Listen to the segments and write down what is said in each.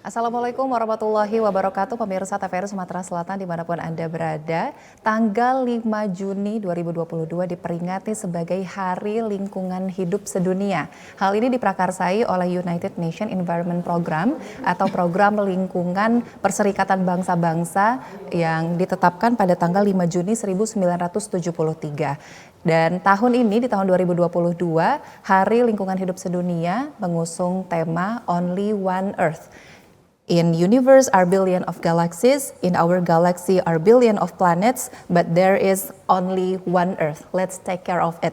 Assalamualaikum warahmatullahi wabarakatuh, pemirsa TVRI Sumatera Selatan dimanapun Anda berada. Tanggal 5 Juni 2022 diperingati sebagai Hari Lingkungan Hidup Sedunia. Hal ini diprakarsai oleh United Nations Environment Program atau Program Lingkungan Perserikatan Bangsa-Bangsa yang ditetapkan pada tanggal 5 Juni 1973. Dan tahun ini, di tahun 2022, Hari Lingkungan Hidup Sedunia mengusung tema Only One Earth. In universe are billion of galaxies, in our galaxy are billion of planets, but there is only one Earth. Let's take care of it.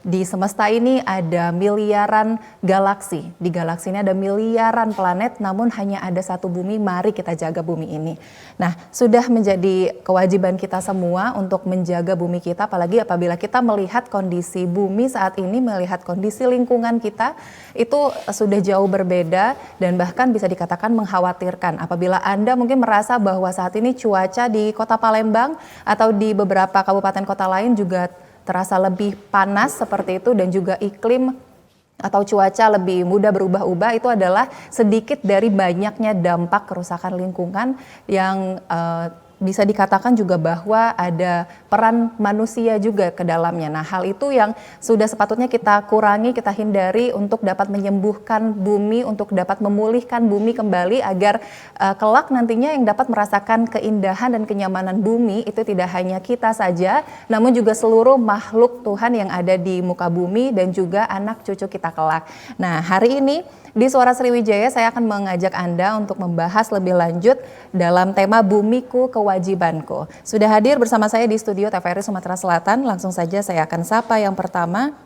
Di semesta ini ada miliaran galaksi, di galaksi ini ada miliaran planet, namun hanya ada satu bumi, mari kita jaga bumi ini. Nah, sudah menjadi kewajiban kita semua untuk menjaga bumi kita, apalagi apabila kita melihat kondisi bumi saat ini, melihat kondisi lingkungan kita, itu sudah jauh berbeda dan bahkan bisa dikatakan mengkhawatirkan. Apabila Anda mungkin merasa bahwa saat ini cuaca di kota Palembang atau di beberapa kabupaten kota lain juga terasa lebih panas seperti itu dan juga iklim atau cuaca lebih mudah berubah-ubah, itu adalah sedikit dari banyaknya dampak kerusakan lingkungan yang bisa dikatakan juga bahwa ada peran manusia juga ke dalamnya. Nah, hal itu yang sudah sepatutnya kita kurangi, kita hindari untuk dapat menyembuhkan bumi, untuk dapat memulihkan bumi kembali agar kelak nantinya yang dapat merasakan keindahan dan kenyamanan bumi itu tidak hanya kita saja, namun juga seluruh makhluk Tuhan yang ada di muka bumi dan juga anak cucu kita kelak. Nah, hari ini di Suara Sriwijaya saya akan mengajak Anda untuk membahas lebih lanjut dalam tema Bumiku Kewajibanku. Sudah hadir bersama saya di studio TVRI Sumatera Selatan. Langsung saja saya akan sapa yang pertama.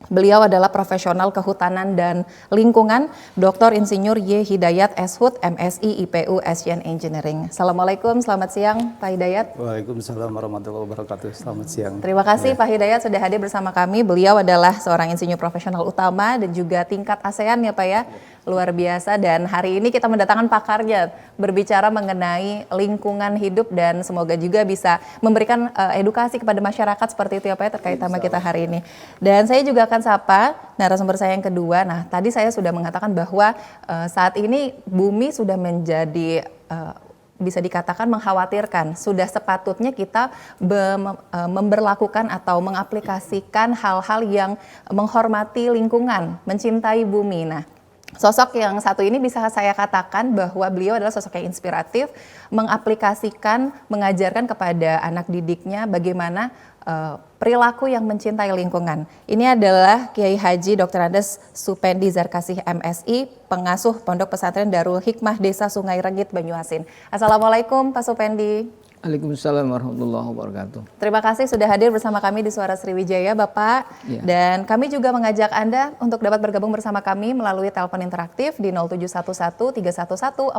Beliau adalah profesional kehutanan dan lingkungan, Dr. Insinyur Y. Hidayat Eshut, MSI IPU Asian Engineering. Assalamualaikum, selamat siang Pak Hidayat. Waalaikumsalam warahmatullahi wabarakatuh, selamat siang. Terima kasih Pak Hidayat sudah hadir bersama kami. Beliau adalah seorang insinyur profesional utama dan juga tingkat ASEAN ya Pak ya. Luar biasa, dan hari ini kita mendatangkan pakarnya berbicara mengenai lingkungan hidup dan semoga juga bisa memberikan edukasi kepada masyarakat seperti itu ya Pak ya, terkait tema kita hari ini. Dan saya juga akan sapa narasumber saya yang kedua. Nah, tadi saya sudah mengatakan bahwa saat ini bumi sudah menjadi bisa dikatakan mengkhawatirkan. Sudah sepatutnya kita memberlakukan atau mengaplikasikan hal-hal yang menghormati lingkungan, mencintai bumi. Nah, sosok yang satu ini bisa saya katakan bahwa beliau adalah sosok yang inspiratif, mengaplikasikan, mengajarkan kepada anak didiknya bagaimana perilaku yang mencintai lingkungan. Ini adalah Kiai Haji Dr. Andes Supendi Zarkasih MSI, pengasuh Pondok Pesantren Darul Hikmah Desa Sungai Regit, Banyuasin. Assalamualaikum Pak Supendi. Waalaikumsalam warahmatullahi wabarakatuh. Terima kasih sudah hadir bersama kami di Suara Sriwijaya Bapak. Ya. Dan kami juga mengajak Anda untuk dapat bergabung bersama kami melalui telepon interaktif di 0711-311-454.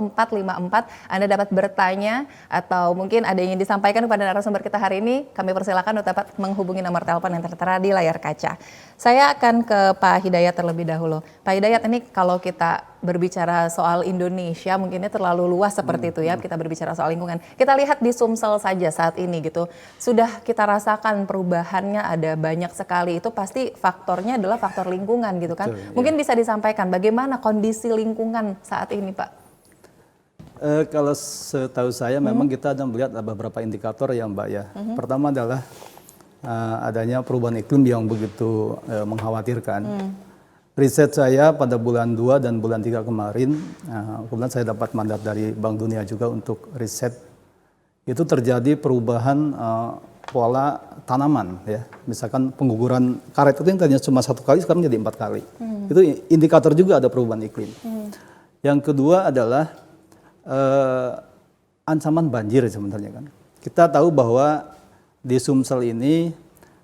Anda dapat bertanya atau mungkin ada yang ingin disampaikan kepada narasumber kita hari ini. Kami persilakan untuk dapat menghubungi nomor telepon yang tertera di layar kaca. Saya akan ke Pak Hidayat terlebih dahulu. Pak Hidayat, ini kalau kita berbicara soal Indonesia mungkinnya terlalu luas seperti itu ya, kita berbicara soal lingkungan. Kita lihat di Sumsel saja saat ini gitu, sudah kita rasakan perubahannya ada banyak sekali, itu pasti faktornya adalah faktor lingkungan gitu kan. Betul, mungkin bisa disampaikan bagaimana kondisi lingkungan saat ini Pak? Kalau setahu saya memang kita ada melihat beberapa indikator ya Mbak ya. Pertama adalah adanya perubahan iklim yang begitu mengkhawatirkan. Riset saya pada bulan 2 dan bulan 3 kemarin, kemudian saya dapat mandat dari Bank Dunia juga untuk riset. Itu terjadi perubahan pola tanaman ya. Misalkan pengguguran karet itu yang tadinya cuma 1 kali sekarang jadi 4 kali. Itu indikator juga ada perubahan iklim. Yang kedua adalah ancaman banjir sebenarnya kan. Kita tahu bahwa di Sumsel ini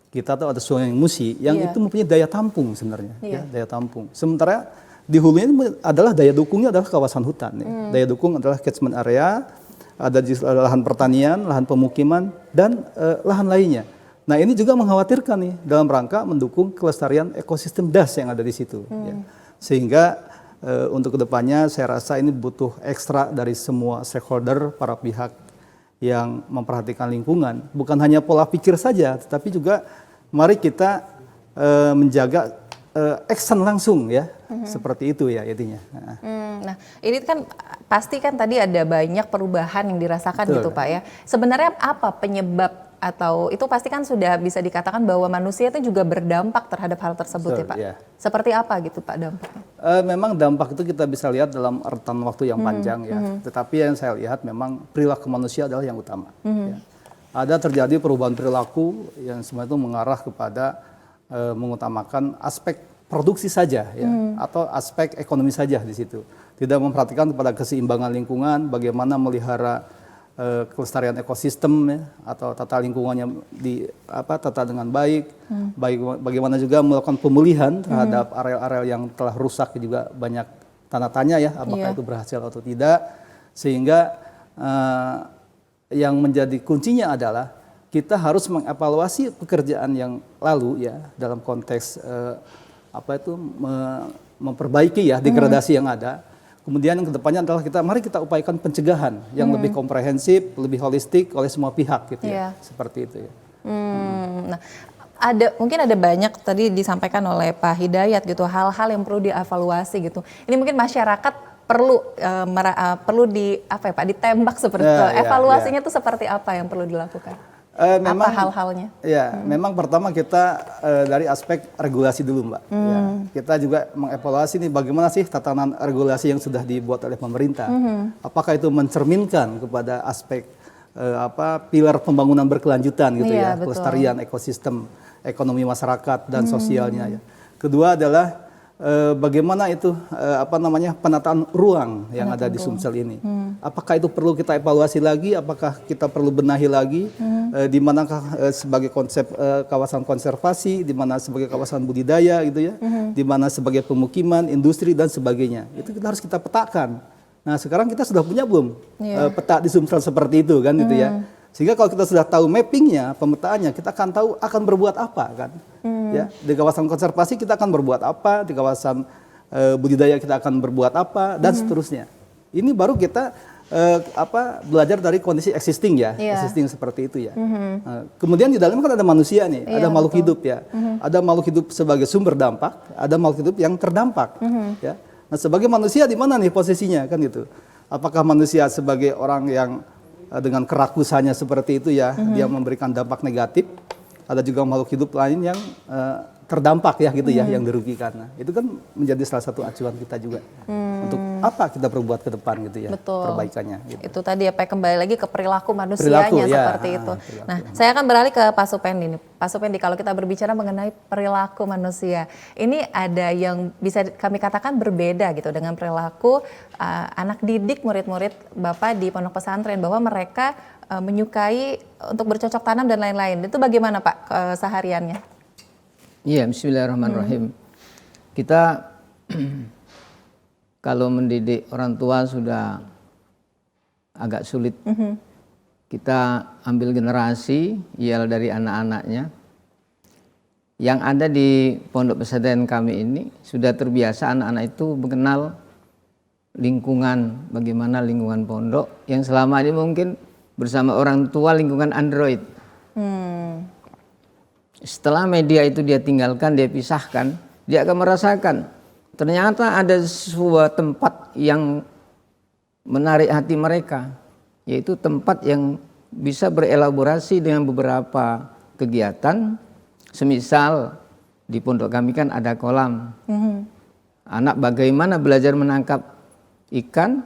kita tahu ada Sungai Musi yang itu mempunyai daya tampung sebenarnya, ya, daya tampung. Sementara di hulunya ini adalah daya dukungnya adalah kawasan hutan. Ya. Daya dukung adalah catchment area, ada di lahan pertanian, lahan pemukiman, dan lahan lainnya. Nah, ini juga mengkhawatirkan nih dalam rangka mendukung kelestarian ekosistem das yang ada di situ. Ya. Sehingga untuk kedepannya saya rasa ini butuh ekstra dari semua stakeholder, para pihak yang memperhatikan lingkungan, bukan hanya pola pikir saja, tetapi juga mari kita menjaga action langsung ya, seperti itu ya intinya. Nah, ini kan pasti kan tadi ada banyak perubahan yang dirasakan Betul. gitu Pak ya. Sebenarnya apa penyebab atau itu pasti kan sudah bisa dikatakan bahwa manusia itu juga berdampak terhadap hal tersebut Betul, ya Pak. ya. Seperti apa gitu Pak dampaknya? Memang dampak itu kita bisa lihat dalam rentan waktu yang panjang ya. Tetapi yang saya lihat memang perilaku manusia adalah yang utama. Ya. Ada terjadi perubahan perilaku yang semua itu mengarah kepada mengutamakan aspek produksi saja ya, atau aspek ekonomi saja di situ. Tidak memperhatikan kepada keseimbangan lingkungan, bagaimana melihara kelestarian ekosistem ya, atau tata lingkungannya tata dengan baik, bagaimana juga melakukan pemulihan terhadap area-area yang telah rusak juga banyak tanda tanya ya, apakah itu berhasil atau tidak, sehingga yang menjadi kuncinya adalah kita harus mengevaluasi pekerjaan yang lalu ya dalam konteks memperbaiki ya degradasi yang ada. Kemudian yang kedepannya adalah mari kita upayakan pencegahan yang lebih komprehensif, lebih holistik oleh semua pihak gitu ya, seperti itu ya. Nah, mungkin ada banyak tadi disampaikan oleh Pak Hidayat gitu hal-hal yang perlu dievaluasi gitu. Ini mungkin masyarakat perlu ditembak seperti itu. Evaluasinya tuh seperti apa yang perlu dilakukan? Memang, apa hal-halnya? Ya, memang pertama kita dari aspek regulasi dulu, Mbak. Ya, kita juga mengevaluasi nih bagaimana sih tatanan regulasi yang sudah dibuat oleh pemerintah. Apakah itu mencerminkan kepada aspek pilar pembangunan berkelanjutan gitu ya, pelestarian ekosistem ekonomi masyarakat dan sosialnya ya. Kedua adalah bagaimana itu penataan ruang yang ada di Sumsel ini. Apakah itu perlu kita evaluasi lagi? Apakah kita perlu benahi lagi? Di manakah sebagai konsep kawasan konservasi, di mana sebagai kawasan budidaya gitu ya, di mana sebagai pemukiman, industri dan sebagainya. Itu harus kita petakan. Nah, sekarang kita sudah punya belum peta di Sumsel seperti itu kan gitu ya. Sehingga kalau kita sudah tahu mappingnya, pemetaannya, kita akan tahu akan berbuat apa kan. Ya, di kawasan konservasi kita akan berbuat apa, di kawasan budidaya kita akan berbuat apa dan seterusnya. Ini baru kita belajar dari kondisi existing ya, existing seperti itu ya. Kemudian di dalamnya kan ada manusia nih, ada makhluk hidup ya. Ada makhluk hidup sebagai sumber dampak, ada makhluk hidup yang terdampak ya. Nah, sebagai manusia di mana nih posisinya kan gitu. Apakah manusia sebagai orang yang dengan kerakusannya seperti itu ya, dia memberikan dampak negatif. Ada juga makhluk hidup lain yang terdampak ya gitu ya, yang dirugikan. Nah, itu kan menjadi salah satu acuan kita juga untuk apa kita perbuat ke depan gitu ya, perbaikannya. Gitu. Itu tadi kembali lagi ke perilaku manusianya seperti itu. Perilaku. Nah, saya akan beralih ke Pak Supendi nih. Pak Supendi, kalau kita berbicara mengenai perilaku manusia, ini ada yang bisa kami katakan berbeda gitu dengan perilaku anak didik, murid-murid Bapak di pondok pesantren, bahwa mereka menyukai untuk bercocok tanam dan lain-lain. Itu bagaimana Pak sehariannya? Iya, bismillahirrahmanirrahim. Kita kalau mendidik orang tua sudah agak sulit. Kita ambil generasi ialah dari anak-anaknya. Yang ada di pondok pesantren kami ini sudah terbiasa anak-anak itu mengenal lingkungan, bagaimana lingkungan pondok yang selama ini mungkin bersama orang tua lingkungan Android. Setelah media itu dia tinggalkan, dia pisahkan, dia akan merasakan ternyata ada sebuah tempat yang menarik hati mereka, yaitu tempat yang bisa berelaborasi dengan beberapa kegiatan. Semisal di pondok kami kan ada kolam. Anak bagaimana belajar menangkap ikan,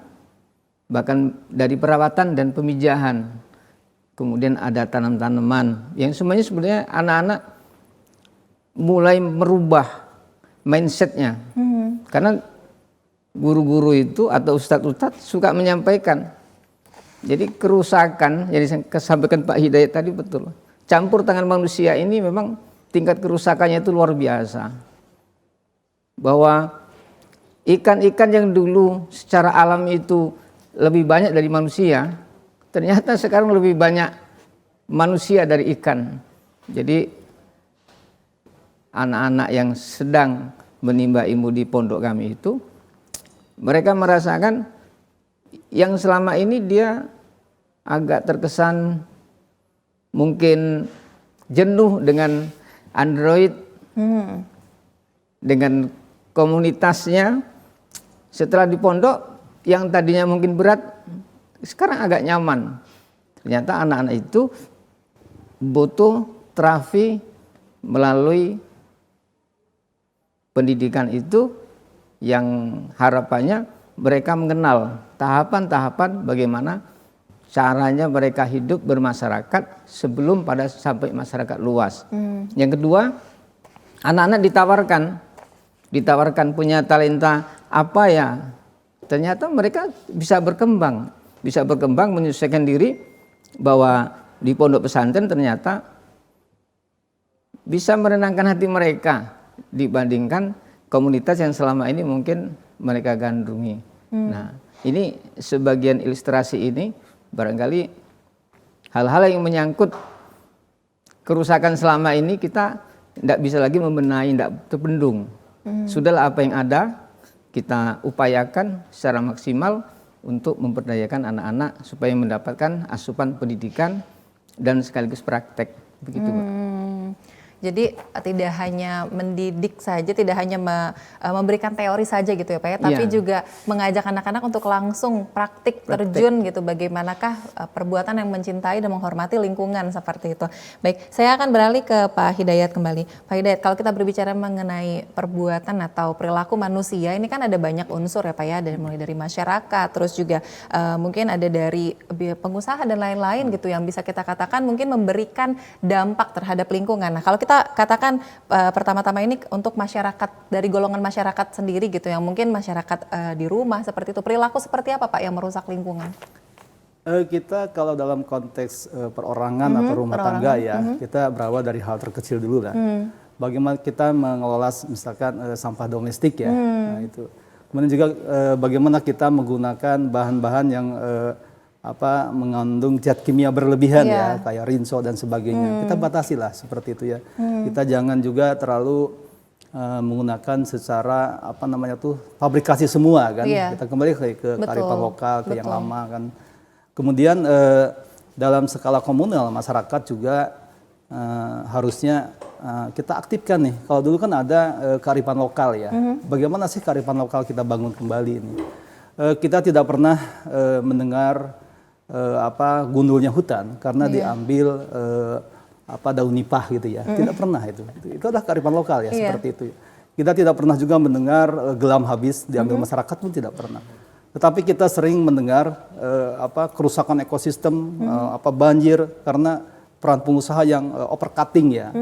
bahkan dari perawatan dan pemijahan. Kemudian ada tanam-tanaman yang semuanya sebenarnya anak-anak mulai merubah mindsetnya. Karena guru-guru itu atau ustadz-ustadz suka menyampaikan. Jadi kerusakan yang disampaikan Pak Hidayat tadi betul. Campur tangan manusia ini memang tingkat kerusakannya itu luar biasa. Bahwa ikan-ikan yang dulu secara alam itu lebih banyak dari manusia, ternyata sekarang lebih banyak manusia dari ikan. Jadi anak-anak yang sedang menimba ilmu di pondok kami itu, mereka merasakan yang selama ini dia agak terkesan mungkin jenuh dengan Android. dengan komunitasnya. Setelah di pondok yang tadinya mungkin berat, sekarang agak nyaman. Ternyata anak-anak itu butuh terapi melalui pendidikan itu, yang harapannya mereka mengenal tahapan-tahapan bagaimana caranya mereka hidup bermasyarakat sebelum pada sampai masyarakat luas. Yang kedua, anak-anak ditawarkan punya talenta apa ya, ternyata mereka bisa berkembang menyesuaikan diri, bahwa di pondok pesantren ternyata bisa menenangkan hati mereka dibandingkan komunitas yang selama ini mungkin mereka gandrungi. Nah, ini sebagian ilustrasi ini barangkali hal-hal yang menyangkut kerusakan selama ini kita tidak bisa lagi membenahi, tidak terbendung. Sudahlah, apa yang ada kita upayakan secara maksimal untuk memperdayakan anak-anak supaya mendapatkan asupan pendidikan dan sekaligus praktek. Begitu, Mbak. Jadi tidak hanya mendidik saja, tidak hanya memberikan teori saja gitu ya Pak ya, tapi juga mengajak anak-anak untuk langsung praktik terjun gitu, bagaimanakah perbuatan yang mencintai dan menghormati lingkungan seperti itu. Baik, saya akan beralih ke Pak Hidayat kembali. Pak Hidayat, kalau kita berbicara mengenai perbuatan atau perilaku manusia, ini kan ada banyak unsur ya Pak ya, mulai dari masyarakat, terus juga mungkin ada dari pengusaha dan lain-lain gitu yang bisa kita katakan mungkin memberikan dampak terhadap lingkungan. Nah, kalau kita katakan pertama-tama ini untuk masyarakat, dari golongan masyarakat sendiri gitu, yang mungkin masyarakat di rumah seperti itu, perilaku seperti apa Pak yang merusak lingkungan? Kita kalau dalam konteks perorangan atau rumah tangga ya, kita berawal dari hal terkecil dulu lah. Bagaimana kita mengelola misalkan sampah domestik ya, nah, itu. Kemudian juga bagaimana kita menggunakan bahan-bahan yang mengandung zat kimia berlebihan ya, kayak rinso dan sebagainya. Kita batasi lah seperti itu ya. Kita jangan juga terlalu menggunakan secara fabrikasi semua kan. Kita kembali ke kearifan lokal, ke yang lama kan. Kemudian dalam skala komunal masyarakat juga harusnya kita aktifkan nih. Kalau dulu kan ada kearifan lokal ya. Bagaimana sih kearifan lokal kita bangun kembali ini? Kita tidak pernah mendengar gundulnya hutan karena diambil daun nipah gitu ya. Tidak pernah itu. Itu adalah kearifan lokal ya, seperti itu. Kita tidak pernah juga mendengar gelam habis diambil masyarakat, pun tidak pernah. Tetapi kita sering mendengar kerusakan ekosistem, banjir karena peran pengusaha yang overcutting ya,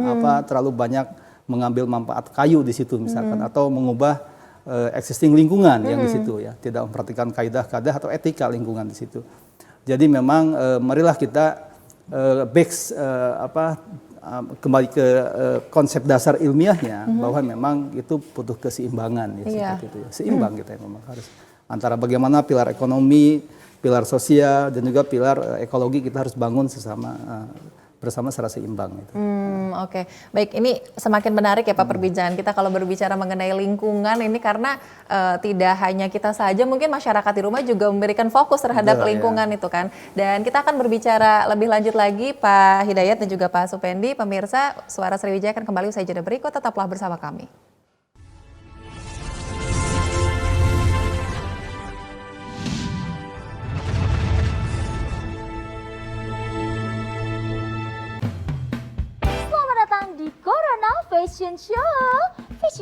terlalu banyak mengambil manfaat kayu di situ misalkan, atau mengubah existing lingkungan yang di situ ya, tidak memperhatikan kaidah-kaidah atau etika lingkungan di situ. Jadi memang marilah kita kembali ke konsep dasar ilmiahnya, bahwa memang itu butuh keseimbangan ya, seperti itu ya. Seimbang kita yang memang harus antara bagaimana pilar ekonomi, pilar sosial dan juga pilar ekologi kita harus bangun bersama secara seimbang itu. Oke. Baik, ini semakin menarik ya Pak perbincangan kita kalau berbicara mengenai lingkungan ini, karena tidak hanya kita saja, mungkin masyarakat di rumah juga memberikan fokus terhadap lingkungan itu kan. Dan kita akan berbicara lebih lanjut lagi Pak Hidayat dan juga Pak Supendi. Pemirsa, Suara Sriwijaya akan kembali usai jeda berikut, tetaplah bersama kami. Fashion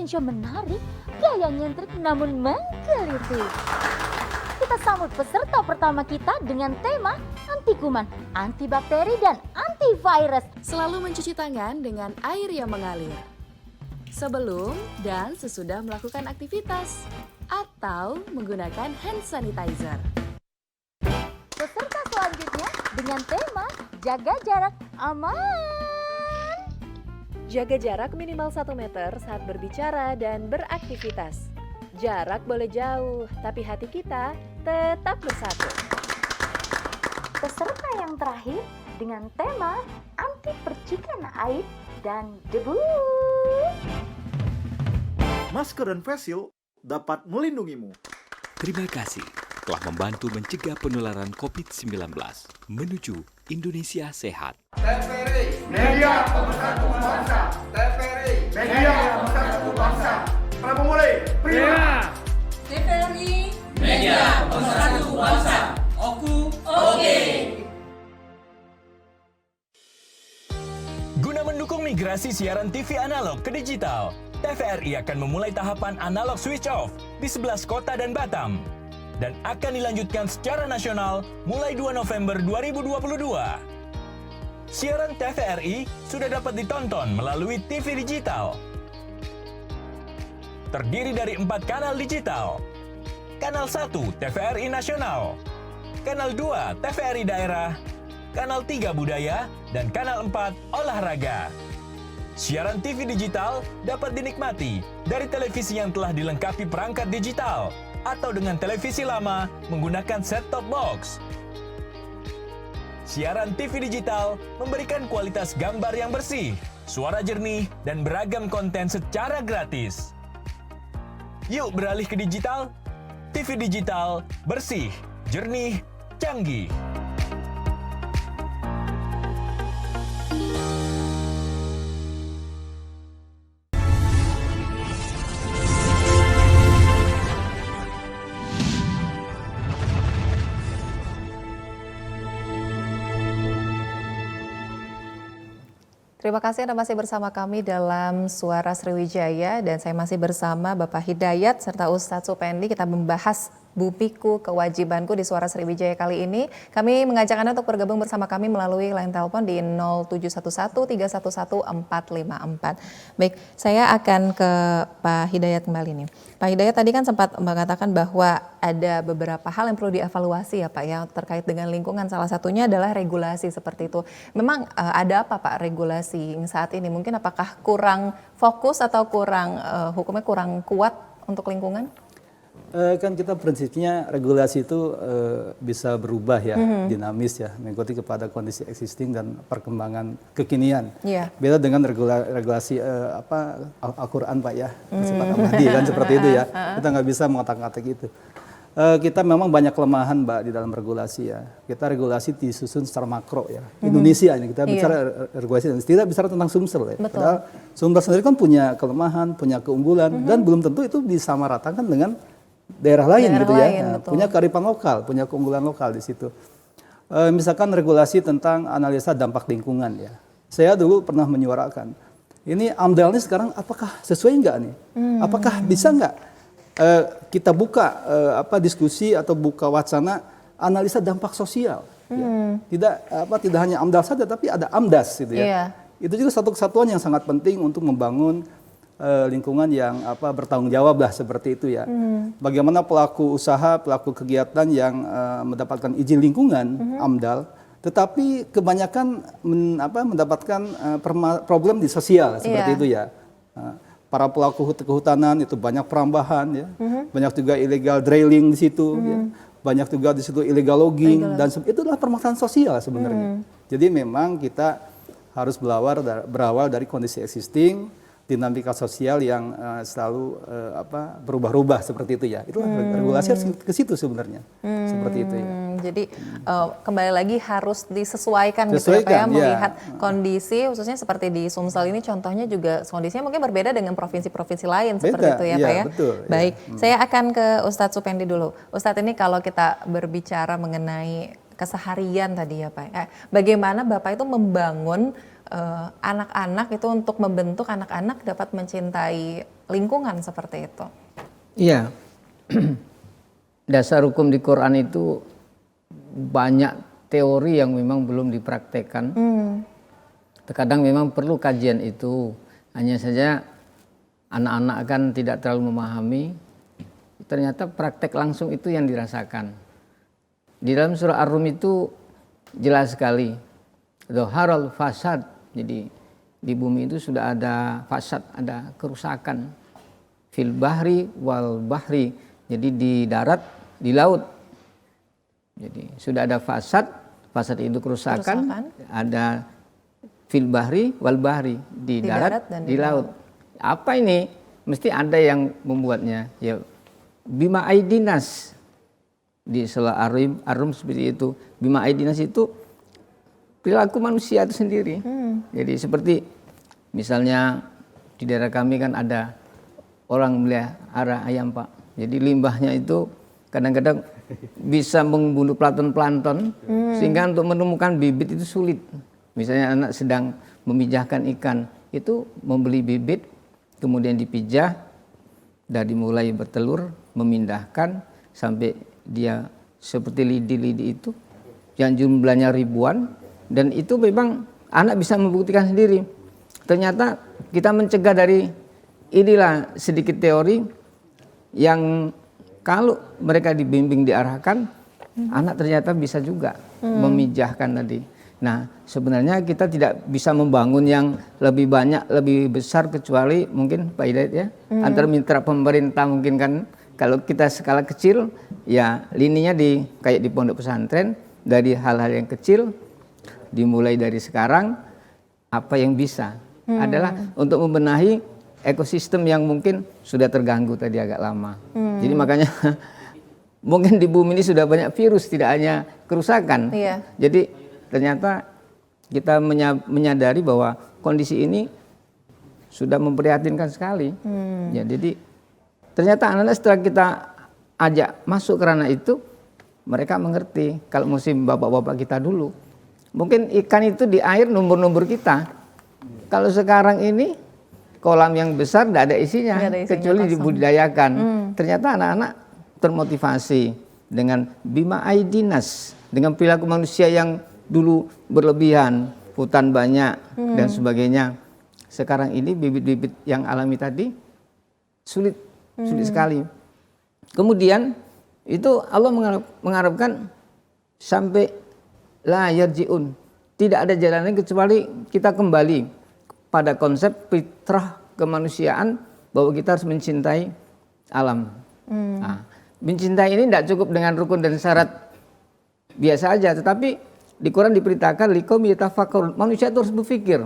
show menarik, gaya nyentrik namun menggelitik. Kita sambut peserta pertama kita dengan tema anti kuman, anti bakteri dan antivirus. Selalu mencuci tangan dengan air yang mengalir sebelum dan sesudah melakukan aktivitas atau menggunakan hand sanitizer. Peserta selanjutnya dengan tema jaga jarak aman. Jaga jarak minimal 1 meter saat berbicara dan beraktivitas. Jarak boleh jauh, tapi hati kita tetap bersatu. Peserta yang terakhir dengan tema anti percikan air dan debu. Masker dan face shield dapat melindungimu. Terima kasih telah membantu mencegah penularan COVID-19 menuju Indonesia sehat. TVRI, Media Pemersatu Bangsa. TVRI, Media Pemersatu Bangsa. Pramomole, Prima. TVRI Media Pemersatu Bangsa. Oke. Guna mendukung migrasi siaran TV analog ke digital, TVRI akan memulai tahapan analog switch off di 11 kota dan Batam dan akan dilanjutkan secara nasional mulai 2 November 2022. Siaran TVRI sudah dapat ditonton melalui TV digital. Terdiri dari 4 kanal digital. Kanal 1 TVRI Nasional, Kanal 2 TVRI Daerah, Kanal 3 Budaya, dan Kanal 4 Olahraga. Siaran TV digital dapat dinikmati dari televisi yang telah dilengkapi perangkat digital atau dengan televisi lama menggunakan set-top box. Siaran TV digital memberikan kualitas gambar yang bersih, suara jernih, dan beragam konten secara gratis. Yuk beralih ke digital. TV digital bersih, jernih, canggih. Terima kasih Anda masih bersama kami dalam Suara Sriwijaya dan saya masih bersama Bapak Hidayat serta Ustadz Supendi. Kita membahas Bumiku Kewajibanku di Suara Sriwijaya kali ini. Kami mengajak Anda untuk bergabung bersama kami melalui line telepon di 0711-311-454. Baik, saya akan ke Pak Hidayat kembali nih. Pak Hidayat tadi kan sempat mengatakan bahwa ada beberapa hal yang perlu dievaluasi ya Pak ya terkait dengan lingkungan. Salah satunya adalah regulasi seperti itu. Memang ada apa Pak regulasi saat ini? Mungkin apakah kurang fokus atau kurang hukumnya kurang kuat untuk lingkungan? Kan kita prinsipnya regulasi itu bisa berubah ya, dinamis ya, mengikuti kepada kondisi existing dan perkembangan kekinian. Yeah. Beda dengan regulasi Al-Quran Pak ya, sifat abadi kan seperti itu ya. Kita nggak bisa mengotak-atik itu. Kita memang banyak kelemahan Mbak di dalam regulasi ya. Kita regulasi disusun secara makro ya. Indonesia ini kita bicara regulasi dan tidak bicara tentang Sumsel ya. Betul. Padahal Sumsel sendiri kan punya kelemahan, punya keunggulan dan belum tentu itu disamaratakan dengan daerah lain gitu ya. Nah, punya kearifan lokal, punya keunggulan lokal di situ. Misalkan regulasi tentang analisa dampak lingkungan ya. Saya dulu pernah menyuarakan, ini AMDAL ini sekarang apakah sesuai enggak nih? Apakah bisa enggak kita buka diskusi atau buka wacana analisa dampak sosial? Ya. Tidak hanya AMDAL saja tapi ada AMDAS gitu ya. Itu juga satu kesatuan yang sangat penting untuk membangun lingkungan yang bertanggung jawab lah seperti itu ya. Bagaimana pelaku usaha, pelaku kegiatan yang mendapatkan izin lingkungan AMDAL, tetapi kebanyakan mendapatkan problem di sosial seperti itu ya. Para pelaku kehutanan itu banyak perambahan ya, banyak juga illegal drilling di situ, ya. Banyak juga di situ illegal logging dan itu adalah permasalahan sosial sebenarnya. Jadi memang kita harus berawal dari kondisi existing, dinamika sosial yang selalu berubah-ubah seperti itu ya. Itulah regulasi harus ke situ sebenarnya. Seperti itu ya. Jadi kembali lagi harus disesuaikan gitu ya Pak ya, melihat kondisi khususnya seperti di Sumsel ini contohnya juga kondisinya mungkin berbeda dengan provinsi-provinsi lain seperti itu ya Pak ya. Betul, baik, saya akan ke Ustadz Supendi dulu. Ustadz ini kalau kita berbicara mengenai keseharian tadi ya Pak, bagaimana Bapak itu membangun anak-anak itu untuk membentuk anak-anak dapat mencintai lingkungan seperti itu? Iya, dasar hukum di Quran itu banyak teori yang memang belum dipraktekkan. Terkadang memang perlu kajian itu. Hanya saja anak-anak kan tidak terlalu memahami. Ternyata praktek langsung itu yang dirasakan. Di dalam surah Ar-Rum itu jelas sekali. Dhaharal fasad. Jadi di bumi itu sudah ada fasad, ada kerusakan. Fil bahri wal bahri. Jadi di darat, di laut. Jadi sudah ada fasad itu kerusakan. Ada fil bahri wal bahri, di darat dan di laut. Apa ini? Mesti ada yang membuatnya. Ya, bima aidinas. Di surah Ar-Rum seperti itu. Bima aidinas itu perilaku manusia itu sendiri. Jadi seperti misalnya di daerah kami kan ada orang melihara ayam, Pak. Jadi limbahnya itu kadang-kadang bisa membunuh plankton-plankton, sehingga untuk menemukan bibit itu sulit. Misalnya anak sedang memijahkan ikan, itu membeli bibit, kemudian dipijah, dari mulai bertelur, memindahkan, sampai dia seperti lidi-lidi itu, yang jumlahnya ribuan, dan itu memang anak bisa membuktikan sendiri. Ternyata kita mencegah dari inilah sedikit teori yang kalau mereka dibimbing, diarahkan, anak ternyata bisa juga memijahkan tadi. Nah, sebenarnya kita tidak bisa membangun yang lebih banyak, lebih besar, kecuali mungkin Pak Hidayat ya, antara mitra pemerintah mungkin kan. Kalau kita skala kecil, ya lininya kayak di pondok pesantren, dari hal-hal yang kecil, dimulai dari sekarang, apa yang bisa adalah untuk membenahi ekosistem yang mungkin sudah terganggu tadi agak lama. Jadi makanya mungkin di bumi ini sudah banyak virus, tidak hanya kerusakan. Iya. Jadi ternyata kita menyadari bahwa kondisi ini sudah memprihatinkan sekali. Ya, jadi ternyata anak-anak setelah kita ajak masuk ke ranah itu, mereka mengerti. Kalau musim bapak-bapak kita dulu, mungkin ikan itu di air numbur-numbur kita. Kalau sekarang ini kolam yang besar tidak ada isinya, kecuali dibudidayakan. Ternyata anak-anak termotivasi dengan Bima Aidinas, dengan perilaku manusia yang dulu berlebihan, hutan banyak dan sebagainya. Sekarang ini bibit-bibit yang alami tadi sulit sekali. Kemudian itu Allah mengharapkan sampai la yarji'un, tidak ada jalan lain kecuali kita kembali pada konsep fitrah kemanusiaan, bahwa kita harus mencintai alam. Nah, mencintai ini tidak cukup dengan rukun dan syarat biasa aja, tetapi di Quran diperintahkan liqaum yatafakkarun, manusia itu harus berpikir.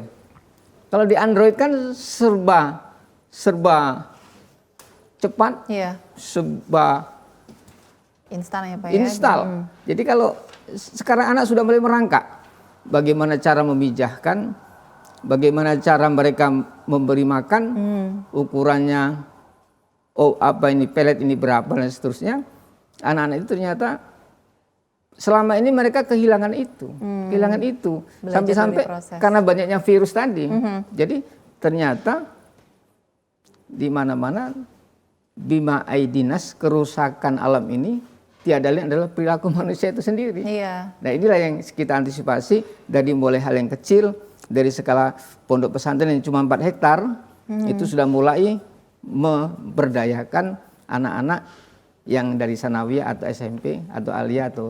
Kalau di Android kan serba cepat, serba instan ya Pak ya. Instal. Jadi kalau sekarang anak sudah mulai merangkak bagaimana cara memijahkan, bagaimana cara mereka memberi makan, ukurannya, pelet ini berapa dan seterusnya. Anak-anak itu ternyata selama ini mereka kehilangan itu, sampai-sampai karena banyaknya virus tadi. Jadi ternyata di mana-mana Bima Aidinas, kerusakan alam ini tiada lain adalah perilaku manusia itu sendiri. Nah, inilah yang kita antisipasi dari mulai hal yang kecil, dari skala pondok pesantren yang cuma 4 hektar, itu sudah mulai memberdayakan anak-anak yang dari sanawiyah atau SMP atau aliyah atau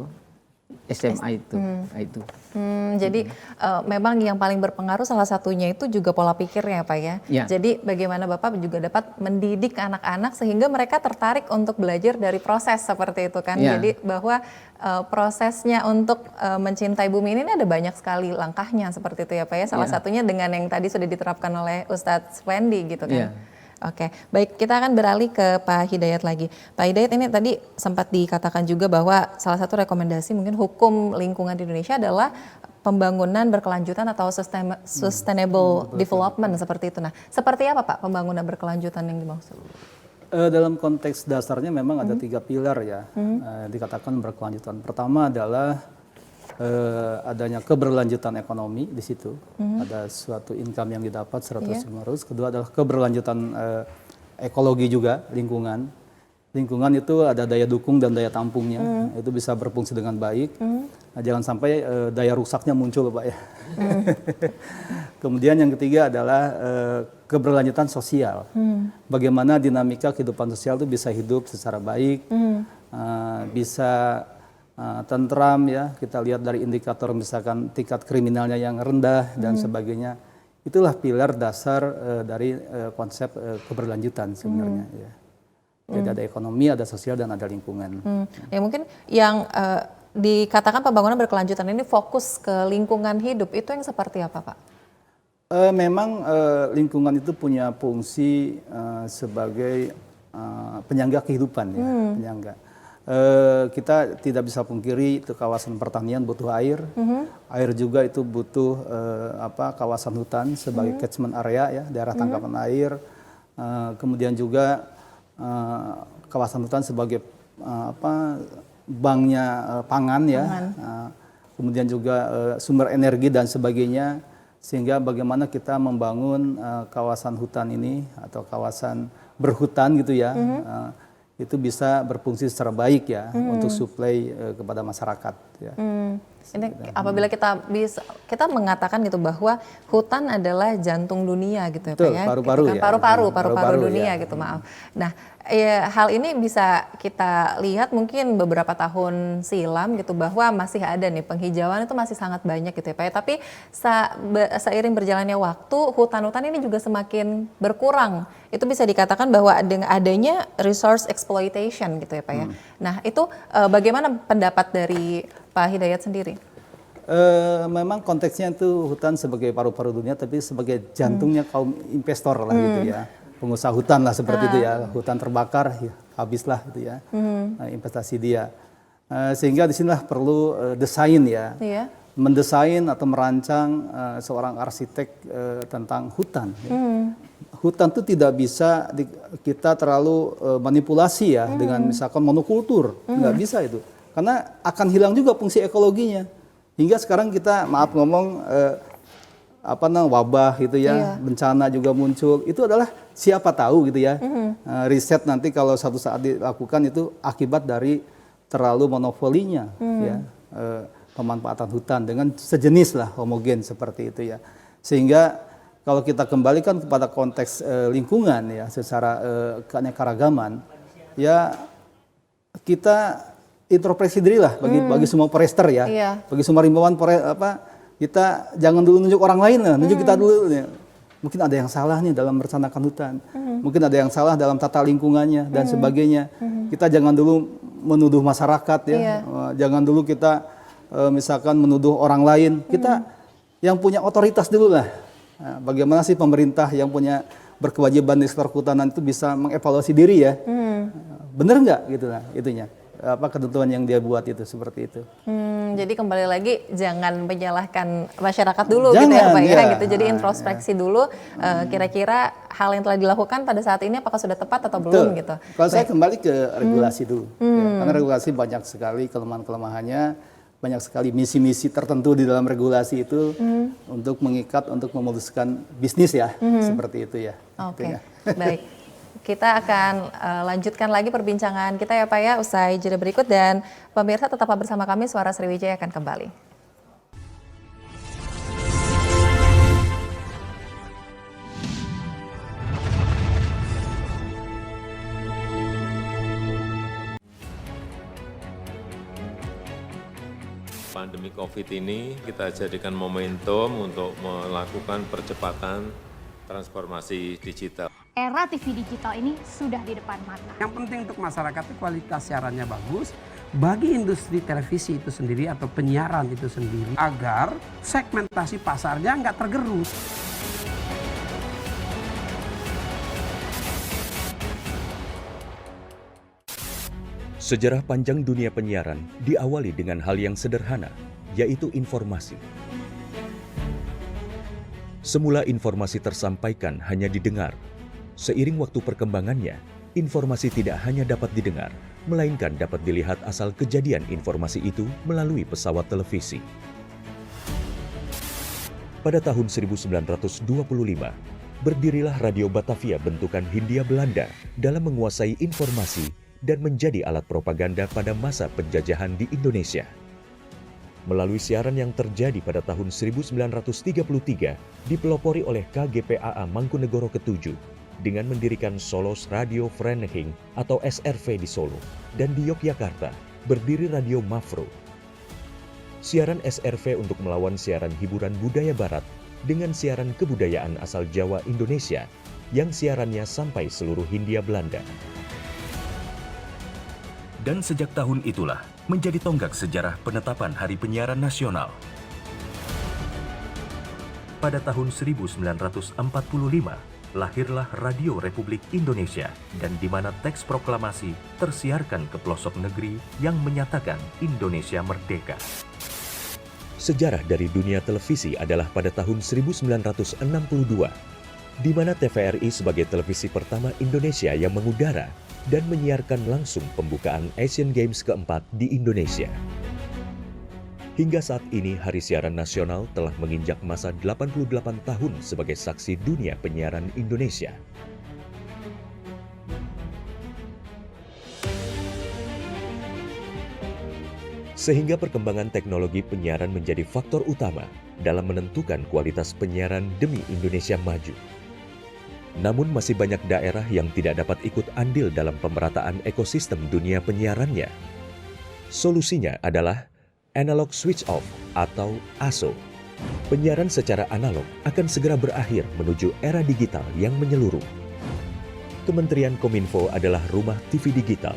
SMA itu. Jadi memang yang paling berpengaruh salah satunya itu juga pola pikirnya Pak ya. Jadi bagaimana Bapak juga dapat mendidik anak-anak sehingga mereka tertarik untuk belajar dari proses seperti itu kan. Jadi bahwa prosesnya untuk mencintai bumi ini ada banyak sekali langkahnya seperti itu ya Pak ya. Salah satunya dengan yang tadi sudah diterapkan oleh Ustadz Wendy gitu kan. Oke, baik, kita akan beralih ke Pak Hidayat lagi. Pak Hidayat, ini tadi sempat dikatakan juga bahwa salah satu rekomendasi mungkin hukum lingkungan di Indonesia adalah pembangunan berkelanjutan atau sustainable development seperti itu. Nah, seperti apa Pak pembangunan berkelanjutan yang dimaksud? Dalam konteks dasarnya memang ada 3 pilar ya, dikatakan berkelanjutan. Pertama adalah adanya keberlanjutan ekonomi di situ, ada suatu income yang didapat secara terus-menerus. Kedua adalah keberlanjutan ekologi juga, lingkungan. Lingkungan itu ada daya dukung dan daya tampungnya, itu bisa berfungsi dengan baik. Nah, jangan sampai daya rusaknya muncul, Pak ya. Kemudian yang ketiga adalah keberlanjutan sosial. Bagaimana dinamika kehidupan sosial itu bisa hidup secara baik, bisa tentram ya, kita lihat dari indikator misalkan tingkat kriminalnya yang rendah dan sebagainya. Itulah pilar dasar dari konsep keberlanjutan sebenarnya ya. Jadi ada ekonomi, ada sosial dan ada lingkungan. Ya mungkin yang dikatakan pembangunan berkelanjutan ini fokus ke lingkungan hidup, itu yang seperti apa Pak? Memang lingkungan itu punya fungsi sebagai penyangga kehidupan ya, penyangga. Kita tidak bisa pungkiri itu kawasan pertanian butuh air, air juga itu butuh kawasan hutan sebagai catchment area ya, daerah tangkapan air. kemudian juga kawasan hutan sebagai banknya pangan ya, kemudian juga sumber energi dan sebagainya, sehingga bagaimana kita membangun kawasan hutan ini atau kawasan berhutan gitu ya, itu bisa berfungsi secara baik ya untuk suplai kepada masyarakat ya. Ini apabila kita mengatakan gitu bahwa hutan adalah jantung dunia gitu ya Pak ya. Paru-paru ya. Paru-paru dunia gitu, maaf. Nah, ya, hal ini bisa kita lihat mungkin beberapa tahun silam gitu bahwa masih ada nih penghijauan itu masih sangat banyak gitu ya Pak ya. Tapi seiring berjalannya waktu, hutan-hutan ini juga semakin berkurang. Itu bisa dikatakan bahwa dengan adanya resource exploitation gitu ya Pak ya. Nah, itu bagaimana pendapat dari Pak Hidayat sendiri? Memang konteksnya itu hutan sebagai paru-paru dunia, tapi sebagai jantungnya kaum investor lah gitu ya, pengusaha hutan lah seperti itu ya. Hutan terbakar, ya, habislah gitu ya, investasi dia. Sehingga disinilah perlu desain ya, mendesain atau merancang seorang arsitek tentang hutan. Ya. Hutan itu tidak bisa kita terlalu manipulasi ya dengan misalkan monokultur, nggak bisa itu. Karena akan hilang juga fungsi ekologinya. Hingga sekarang kita maaf ngomong wabah gitu ya, bencana juga muncul. Itu adalah siapa tahu gitu ya. Riset nanti kalau suatu saat dilakukan itu akibat dari terlalu monopolinya ya, pemanfaatan hutan dengan sejenis lah, homogen seperti itu ya. Sehingga kalau kita kembalikan kepada konteks lingkungan ya, secara keanekaragaman ya, kita introspeksi diri lah bagi semua forester ya, bagi semua rimbawan kita jangan dulu nunjuk orang lain lah, nunjuk kita dulu. Ya. Mungkin ada yang salah nih dalam merencanakan hutan, mungkin ada yang salah dalam tata lingkungannya dan sebagainya. Kita jangan dulu menuduh masyarakat ya, jangan dulu kita misalkan menuduh orang lain. Kita yang punya otoritas dulu lah. Nah, bagaimana sih pemerintah yang punya berkewajiban di sektor kehutanan itu bisa mengevaluasi diri ya, bener nggak gitu lah itunya. Ketentuan yang dia buat itu seperti itu. Jadi kembali lagi jangan menyalahkan masyarakat dulu gitu ya Pak ya, gitu. Jadi introspeksi dulu kira-kira hal yang telah dilakukan pada saat ini apakah sudah tepat atau belum gitu. Kalau saya kembali ke regulasi dulu, ya, karena regulasi banyak sekali kelemahan-kelemahannya, banyak sekali misi-misi tertentu di dalam regulasi itu untuk mengikat, untuk memuluskan bisnis ya, seperti itu ya. Oke, baik. Kita akan lanjutkan lagi perbincangan kita ya Pak ya, usai jeda berikut, dan pemirsa tetaplah bersama kami, Suara Sriwijaya akan kembali. Pandemi COVID ini kita jadikan momentum untuk melakukan percepatan transformasi digital. Era TV digital ini sudah di depan mata. Yang penting untuk masyarakat itu kualitas siarannya bagus. Bagi industri televisi itu sendiri atau penyiaran itu sendiri, agar segmentasi pasarnya nggak tergerus. Sejarah panjang dunia penyiaran diawali dengan hal yang sederhana, yaitu informasi. Semula informasi tersampaikan hanya didengar. Seiring waktu perkembangannya, informasi tidak hanya dapat didengar, melainkan dapat dilihat asal kejadian informasi itu melalui pesawat televisi. Pada tahun 1925, berdirilah Radio Batavia bentukan Hindia Belanda dalam menguasai informasi dan menjadi alat propaganda pada masa penjajahan di Indonesia. Melalui siaran yang terjadi pada tahun 1933, dipelopori oleh KGPAA Mangkunegoro ke-7 dengan mendirikan Solos Radio Vereniging atau SRV di Solo, dan di Yogyakarta berdiri Radio Mafro. Siaran SRV untuk melawan siaran hiburan budaya barat dengan siaran kebudayaan asal Jawa Indonesia yang siarannya sampai seluruh Hindia Belanda. Dan sejak tahun itulah menjadi tonggak sejarah penetapan Hari Penyiaran Nasional. Pada tahun 1945, lahirlah Radio Republik Indonesia, dan di mana teks proklamasi tersiarkan ke pelosok negeri yang menyatakan Indonesia merdeka. Sejarah dari dunia televisi adalah pada tahun 1962. di mana TVRI sebagai televisi pertama Indonesia yang mengudara dan menyiarkan langsung pembukaan Asian Games keempat di Indonesia. Hingga saat ini, Hari Siaran Nasional telah menginjak masa 88 tahun sebagai saksi dunia penyiaran Indonesia. Sehingga perkembangan teknologi penyiaran menjadi faktor utama dalam menentukan kualitas penyiaran demi Indonesia maju. Namun masih banyak daerah yang tidak dapat ikut andil dalam pemerataan ekosistem dunia penyiarannya. Solusinya adalah Analog Switch Off atau ASO. Penyiaran secara analog akan segera berakhir menuju era digital yang menyeluruh. Kementerian Kominfo adalah rumah TV digital.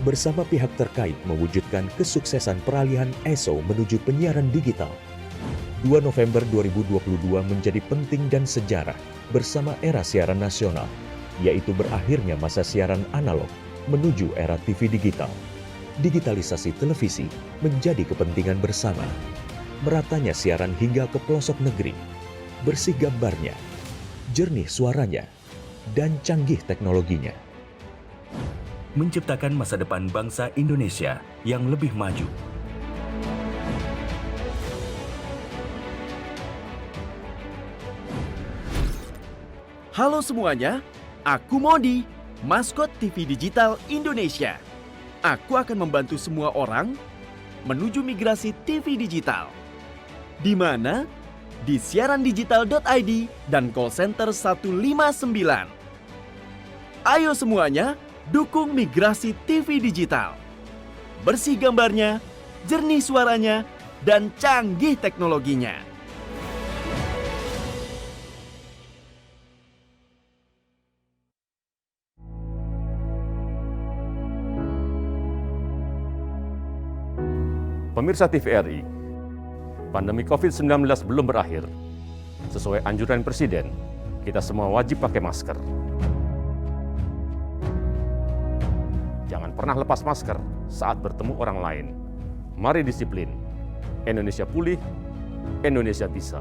Bersama pihak terkait mewujudkan kesuksesan peralihan ESO menuju penyiaran digital. 2 November 2022 menjadi penting dan sejarah bersama era siaran nasional, yaitu berakhirnya masa siaran analog menuju era TV digital. Digitalisasi televisi menjadi kepentingan bersama. Meratanya siaran hingga ke pelosok negeri, bersih gambarnya, jernih suaranya, dan canggih teknologinya. Menciptakan masa depan bangsa Indonesia yang lebih maju. Halo semuanya, aku Modi, maskot TV Digital Indonesia. Aku akan membantu semua orang menuju migrasi TV digital. Di mana? Di siarandigital.id dan call center 159. Ayo semuanya, dukung migrasi TV digital. Bersih gambarnya, jernih suaranya, dan canggih teknologinya. Pemirsa TVRI, pandemi COVID-19 belum berakhir. Sesuai anjuran Presiden, kita semua wajib pakai masker. Jangan pernah lepas masker saat bertemu orang lain. Mari disiplin. Indonesia pulih, Indonesia bisa.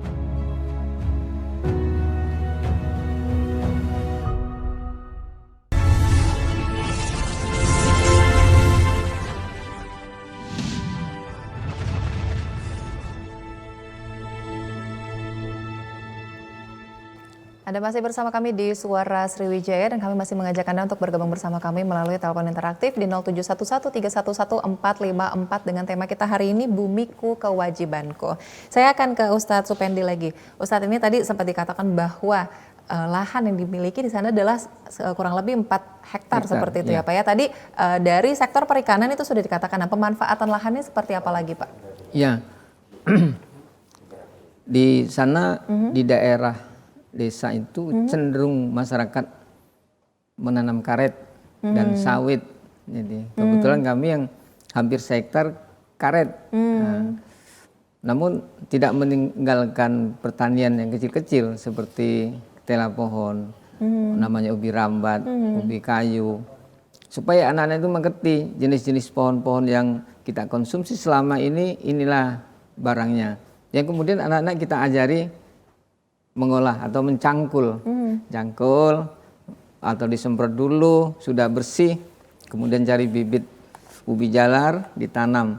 Anda masih bersama kami di Suara Sriwijaya dan kami masih mengajak Anda untuk bergabung bersama kami melalui telepon interaktif di 0711-311-454 dengan tema kita hari ini, Bumiku Kewajibanku. Saya akan ke Ustadz Supendi lagi. Ustadz, ini tadi sempat dikatakan bahwa lahan yang dimiliki di sana adalah kurang lebih 4 hektar seperti itu ya Pak ya. Tadi dari sektor perikanan itu sudah dikatakan, nah, pemanfaatan lahannya seperti apa lagi Pak? Ya, di sana di daerah desa itu cenderung masyarakat menanam karet dan sawit. Jadi kebetulan kami yang hampir sehektar karet. Nah, namun tidak meninggalkan pertanian yang kecil-kecil seperti ketela pohon, namanya ubi rambat, ubi kayu. Supaya anak-anak itu mengerti jenis-jenis pohon-pohon yang kita konsumsi selama ini, inilah barangnya. Yang kemudian anak-anak kita ajari mengolah atau mencangkul, cangkul atau disemprot dulu, sudah bersih, kemudian cari bibit ubi jalar, ditanam.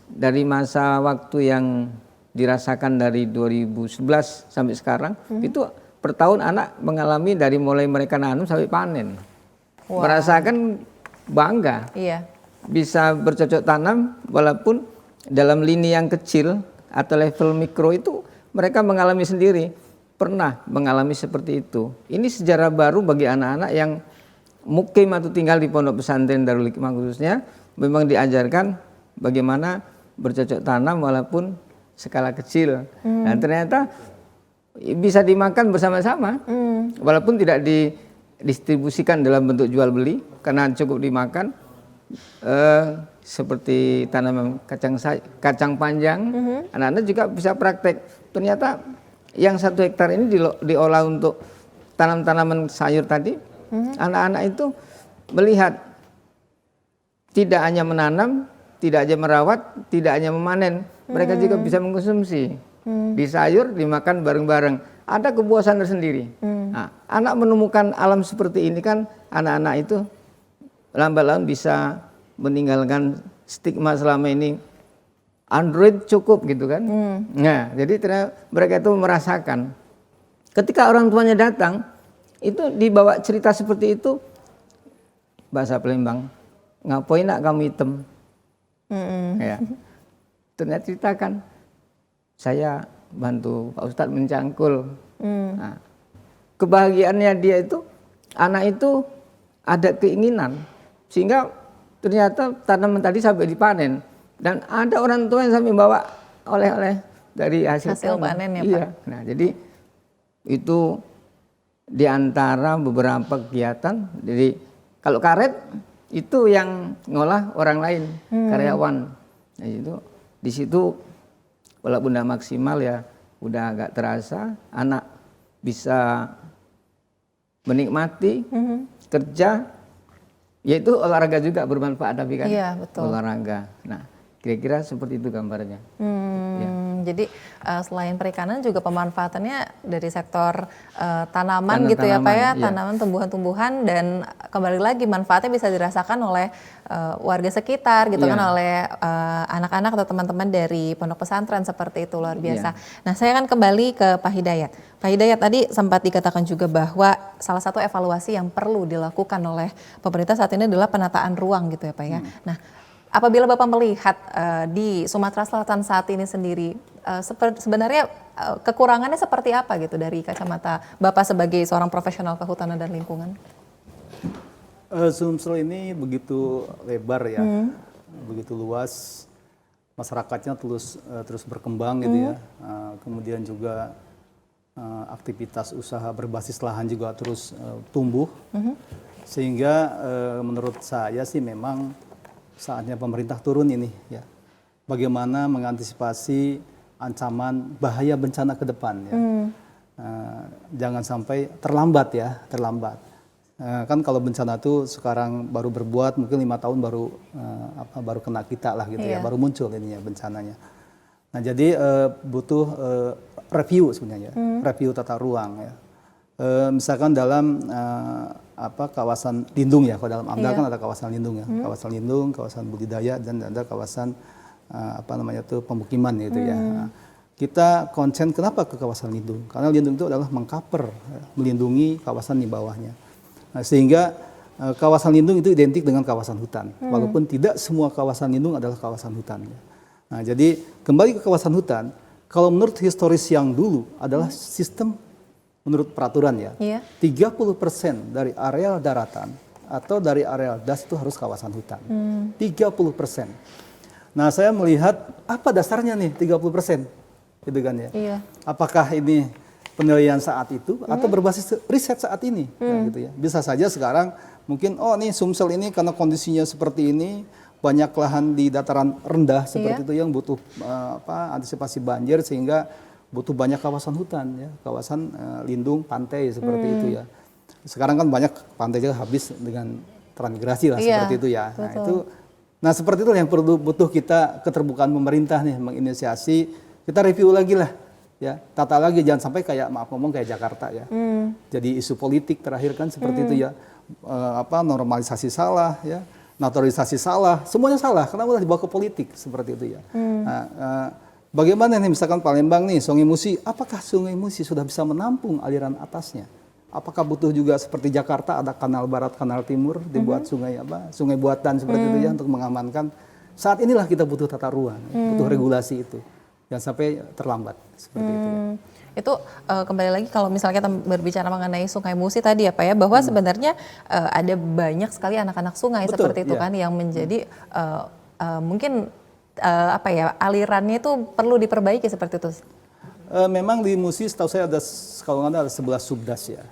Dari masa waktu yang dirasakan dari 2011 sampai sekarang, itu per tahun anak mengalami dari mulai mereka nanam sampai panen. Merasakan bangga, bisa bercocok tanam walaupun dalam lini yang kecil atau level mikro itu mereka mengalami sendiri. Pernah mengalami seperti itu. Ini sejarah baru bagi anak-anak yang mukim atau tinggal di pondok pesantren Darul Hikmah khususnya, memang diajarkan bagaimana bercocok tanam walaupun skala kecil. Dan ternyata bisa dimakan bersama-sama, walaupun tidak didistribusikan dalam bentuk jual beli, karena cukup dimakan. Seperti tanaman kacang panjang, anak-anak juga bisa praktek. Ternyata yang 1 hektar ini diolah untuk tanam-tanaman sayur tadi, anak-anak itu melihat tidak hanya menanam, tidak hanya merawat, tidak hanya memanen, mereka juga bisa mengkonsumsi. Di sayur dimakan bareng-bareng. ada kepuasan tersendiri. Nah, anak menemukan alam seperti ini kan, anak-anak itu lambat-laun bisa meninggalkan stigma selama ini Android cukup gitu kan. Nah, jadi ternyata mereka itu merasakan ketika orang tuanya datang itu dibawa cerita seperti itu, bahasa Palembang, ngapain nak kamu hitam? Ya. Ternyata ceritakan, saya bantu Pak Ustadz mencangkul. Nah, kebahagiaannya dia itu, anak itu ada keinginan, sehingga ternyata tanaman tadi sampai dipanen. Dan ada orang tua yang sampai bawa oleh-oleh dari hasil panen ya iya. Pak. Nah, jadi itu di antara beberapa kegiatan. Jadi kalau karet itu yang ngolah orang lain, karyawan. Nah, itu di situ walaupun udah maksimal ya, udah agak terasa anak bisa menikmati kerja, yaitu olahraga juga bermanfaat tapi kan. Iya, betul. Olahraga. Nah, kira-kira seperti itu gambarnya. Ya. Jadi selain perikanan juga pemanfaatannya dari sektor tanaman gitu ya Pak ya, iya. tanaman tumbuhan-tumbuhan, dan kembali lagi manfaatnya bisa dirasakan oleh warga sekitar gitu kan, oleh anak-anak atau teman-teman dari pondok pesantren, seperti itu, luar biasa. Nah, saya akan kembali ke Pak Hidayat. Pak Hidayat, tadi sempat dikatakan juga bahwa salah satu evaluasi yang perlu dilakukan oleh pemerintah saat ini adalah penataan ruang gitu ya Pak ya. Nah, apabila Bapak melihat di Sumatera Selatan saat ini sendiri, sebenarnya kekurangannya seperti apa gitu dari kacamata Bapak sebagai seorang profesional kehutanan dan lingkungan? Sumsel ini begitu lebar ya, begitu luas, masyarakatnya terus berkembang gitu ya. Kemudian juga aktivitas usaha berbasis lahan juga terus tumbuh, sehingga menurut saya sih memang saatnya pemerintah turun ini ya. Bagaimana mengantisipasi ancaman bahaya bencana ke depan ya. Jangan sampai terlambat ya, terlambat. Kan kalau bencana itu sekarang baru berbuat, mungkin 5 tahun baru kena kita lah gitu ya, baru muncul ininya bencananya. Nah, jadi butuh review sebenarnya, review tata ruang ya. Misalkan dalam kawasan lindung ya, kalau dalam AMDAL kan ada kawasan lindung ya, kawasan lindung, kawasan budidaya, dan ada kawasan pemukiman gitu ya. Nah, kita konsen kenapa ke kawasan lindung? Karena lindung itu adalah mengcover, melindungi kawasan di bawahnya. Nah, sehingga kawasan lindung itu identik dengan kawasan hutan, walaupun tidak semua kawasan lindung adalah kawasan hutan. Ya. Nah, jadi kembali ke kawasan hutan, kalau menurut historis yang dulu adalah sistem menurut peraturan ya, 30% dari areal daratan atau dari areal das itu harus kawasan hutan. 30%. Nah, saya melihat apa dasarnya nih 30%? Gitu kan ya. Apakah ini penilaian saat itu atau berbasis riset saat ini? Nah, gitu ya. Bisa saja sekarang mungkin nih Sumsel ini karena kondisinya seperti ini, banyak lahan di dataran rendah seperti itu yang butuh antisipasi banjir, sehingga butuh banyak kawasan hutan ya, kawasan lindung pantai seperti itu ya. Sekarang kan banyak pantai juga habis dengan transmigrasi lah seperti itu ya. Nah, seperti itu yang butuh kita keterbukaan pemerintah nih, menginisiasi, kita review lagi lah ya, tata lagi, jangan sampai kayak kayak Jakarta ya. Jadi isu politik terakhir kan seperti itu ya. Normalisasi salah ya, naturalisasi salah, semuanya salah karena udah dibawa ke politik seperti itu ya. Bagaimana nih misalkan Palembang nih, Sungai Musi, apakah Sungai Musi sudah bisa menampung aliran atasnya? Apakah butuh juga seperti Jakarta ada kanal barat, kanal timur, dibuat sungai buatan seperti itu ya untuk mengamankan. Saat inilah kita butuh tata ruang, butuh regulasi itu. Jangan sampai terlambat seperti itu ya. Itu kembali lagi kalau misalnya kita berbicara mengenai Sungai Musi tadi ya Pak ya, bahwa sebenarnya ada banyak sekali anak-anak sungai seperti itu kan yang menjadi mungkin alirannya itu perlu diperbaiki seperti itu. Memang di Musi setahu saya kalau nggak ada 11 subdas ya.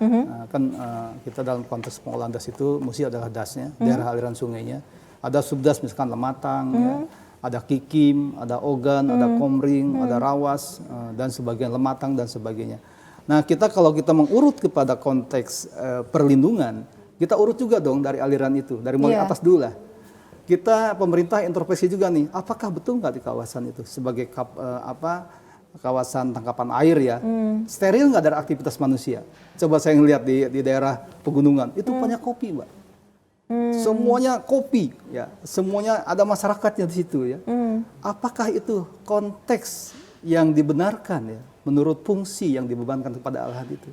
Kita dalam konteks pengolahan das itu Musi adalah dasnya, daerah aliran sungainya. Ada subdas misalkan Lematang, ya, ada Kikim, ada Ogan, ada Komring, ada Rawas, dan sebagian Lematang dan sebagainya. Nah, kalau kita mengurut kepada konteks perlindungan, kita urut juga dong dari aliran itu, dari mulai atas dulu lah. Kita pemerintah introspeksi juga nih, apakah betul nggak di kawasan itu sebagai kawasan tangkapan air ya, steril nggak ada aktivitas manusia. Coba saya ngelihat di daerah pegunungan, itu banyak kopi, Mbak. Semuanya kopi, ya, semuanya ada masyarakatnya di situ ya. Apakah itu konteks yang dibenarkan ya, menurut fungsi yang dibebankan kepada Allah itu?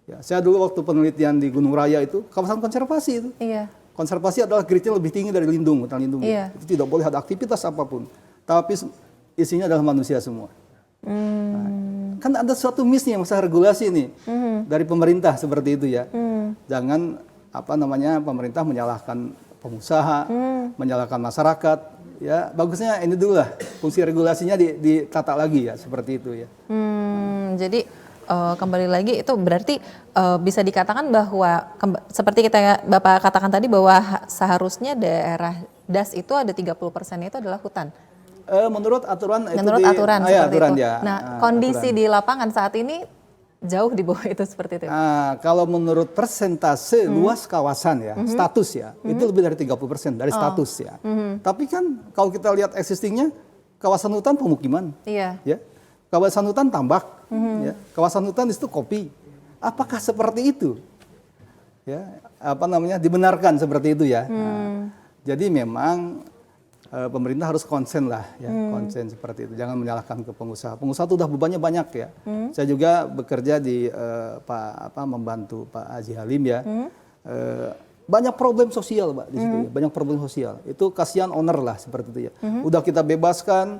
Ya, saya dulu waktu penelitian di Gunung Raya itu kawasan konservasi itu. Iya. Konservasi adalah grade-nya lebih tinggi dari lindung, hutan lindung. Iya. Itu tidak boleh ada aktivitas apapun, tapi isinya adalah manusia semua. Nah, kan ada suatu miss nih masalah regulasi nih dari pemerintah seperti itu ya. Jangan pemerintah menyalahkan pengusaha, menyalahkan masyarakat. Ya bagusnya ini dulu lah fungsi regulasinya ditata lagi ya seperti itu ya. Jadi kembali lagi itu berarti bisa dikatakan bahwa seperti Bapak katakan tadi bahwa seharusnya daerah DAS itu ada 30% itu adalah hutan. Menurut aturan aturan seperti aturan, itu. Ya. Nah, kondisi di lapangan saat ini jauh di bawah itu seperti itu. Kalau menurut persentase luas kawasan ya, status ya, itu lebih dari 30% dari status ya. Tapi kan kalau kita lihat existingnya kawasan hutan pemukiman. Iya. Ya. Kawasan hutan tambak, ya. Kawasan hutan itu kopi. Apakah seperti itu? Ya, dibenarkan seperti itu ya. Nah, jadi memang pemerintah harus konsen lah ya, konsen seperti itu. Jangan menyalahkan ke pengusaha. Pengusaha itu udah bebannya banyak ya. Saya juga bekerja di membantu Pak Haji Halim ya. Banyak problem sosial, Pak, di situ ya. Banyak problem sosial. Itu kasihan owner lah seperti itu ya. Udah kita bebaskan,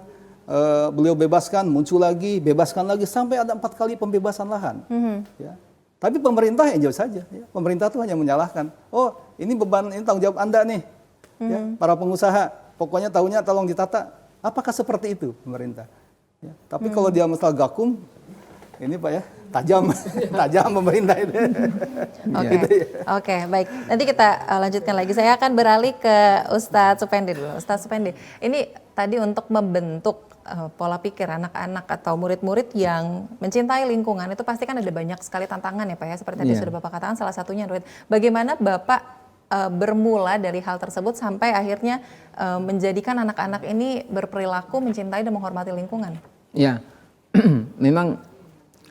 beliau bebaskan, muncul lagi, bebaskan lagi sampai ada 4 kali pembebasan lahan. Ya. Tapi pemerintah enjoy saja. Ya. Pemerintah tuh hanya menyalahkan. Oh, ini beban, ini tanggung jawab Anda nih, ya, para pengusaha. Pokoknya tahunya tolong ditata. Apakah seperti itu pemerintah? Ya. Tapi kalau dia masalah gakum, ini Pak ya, tajam pemerintah itu. Oke, baik. Nanti kita lanjutkan lagi. Saya akan beralih ke Ustadz Supendi dulu. Ustadz Supendi, ini tadi untuk membentuk pola pikir anak-anak atau murid-murid yang mencintai lingkungan itu pasti kan ada banyak sekali tantangan ya Pak ya. Seperti tadi sudah Bapak katakan salah satunya bagaimana Bapak bermula dari hal tersebut sampai akhirnya menjadikan anak-anak ini berperilaku mencintai dan menghormati lingkungan. Ya, memang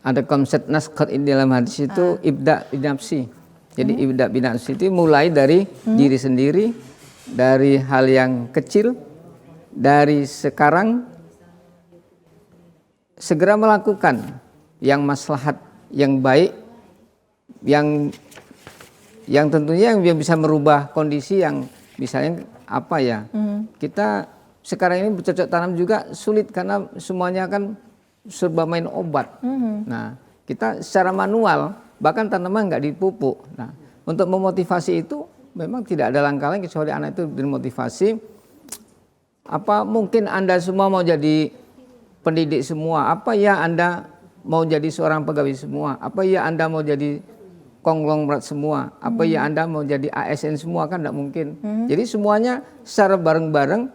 ada konsep naskah di dalam hadis itu ibda binafsi. Jadi ibda binafsi itu mulai dari diri sendiri, dari hal yang kecil, dari sekarang segera melakukan yang maslahat, yang baik, yang tentunya yang bisa merubah kondisi yang misalnya kita sekarang ini bercocok tanam juga sulit karena semuanya kan serba main obat. Nah, kita secara manual bahkan tanaman nggak dipupuk. Nah, untuk memotivasi itu memang tidak ada langkah lain kecuali anak itu dimotivasi. Apa mungkin Anda semua mau jadi pendidik semua? Apa ya Anda mau jadi seorang pegawai semua? Apa ya Anda mau jadi konglomerat semua, apa ya Anda mau jadi ASN semua, kan tidak mungkin. Jadi semuanya secara bareng-bareng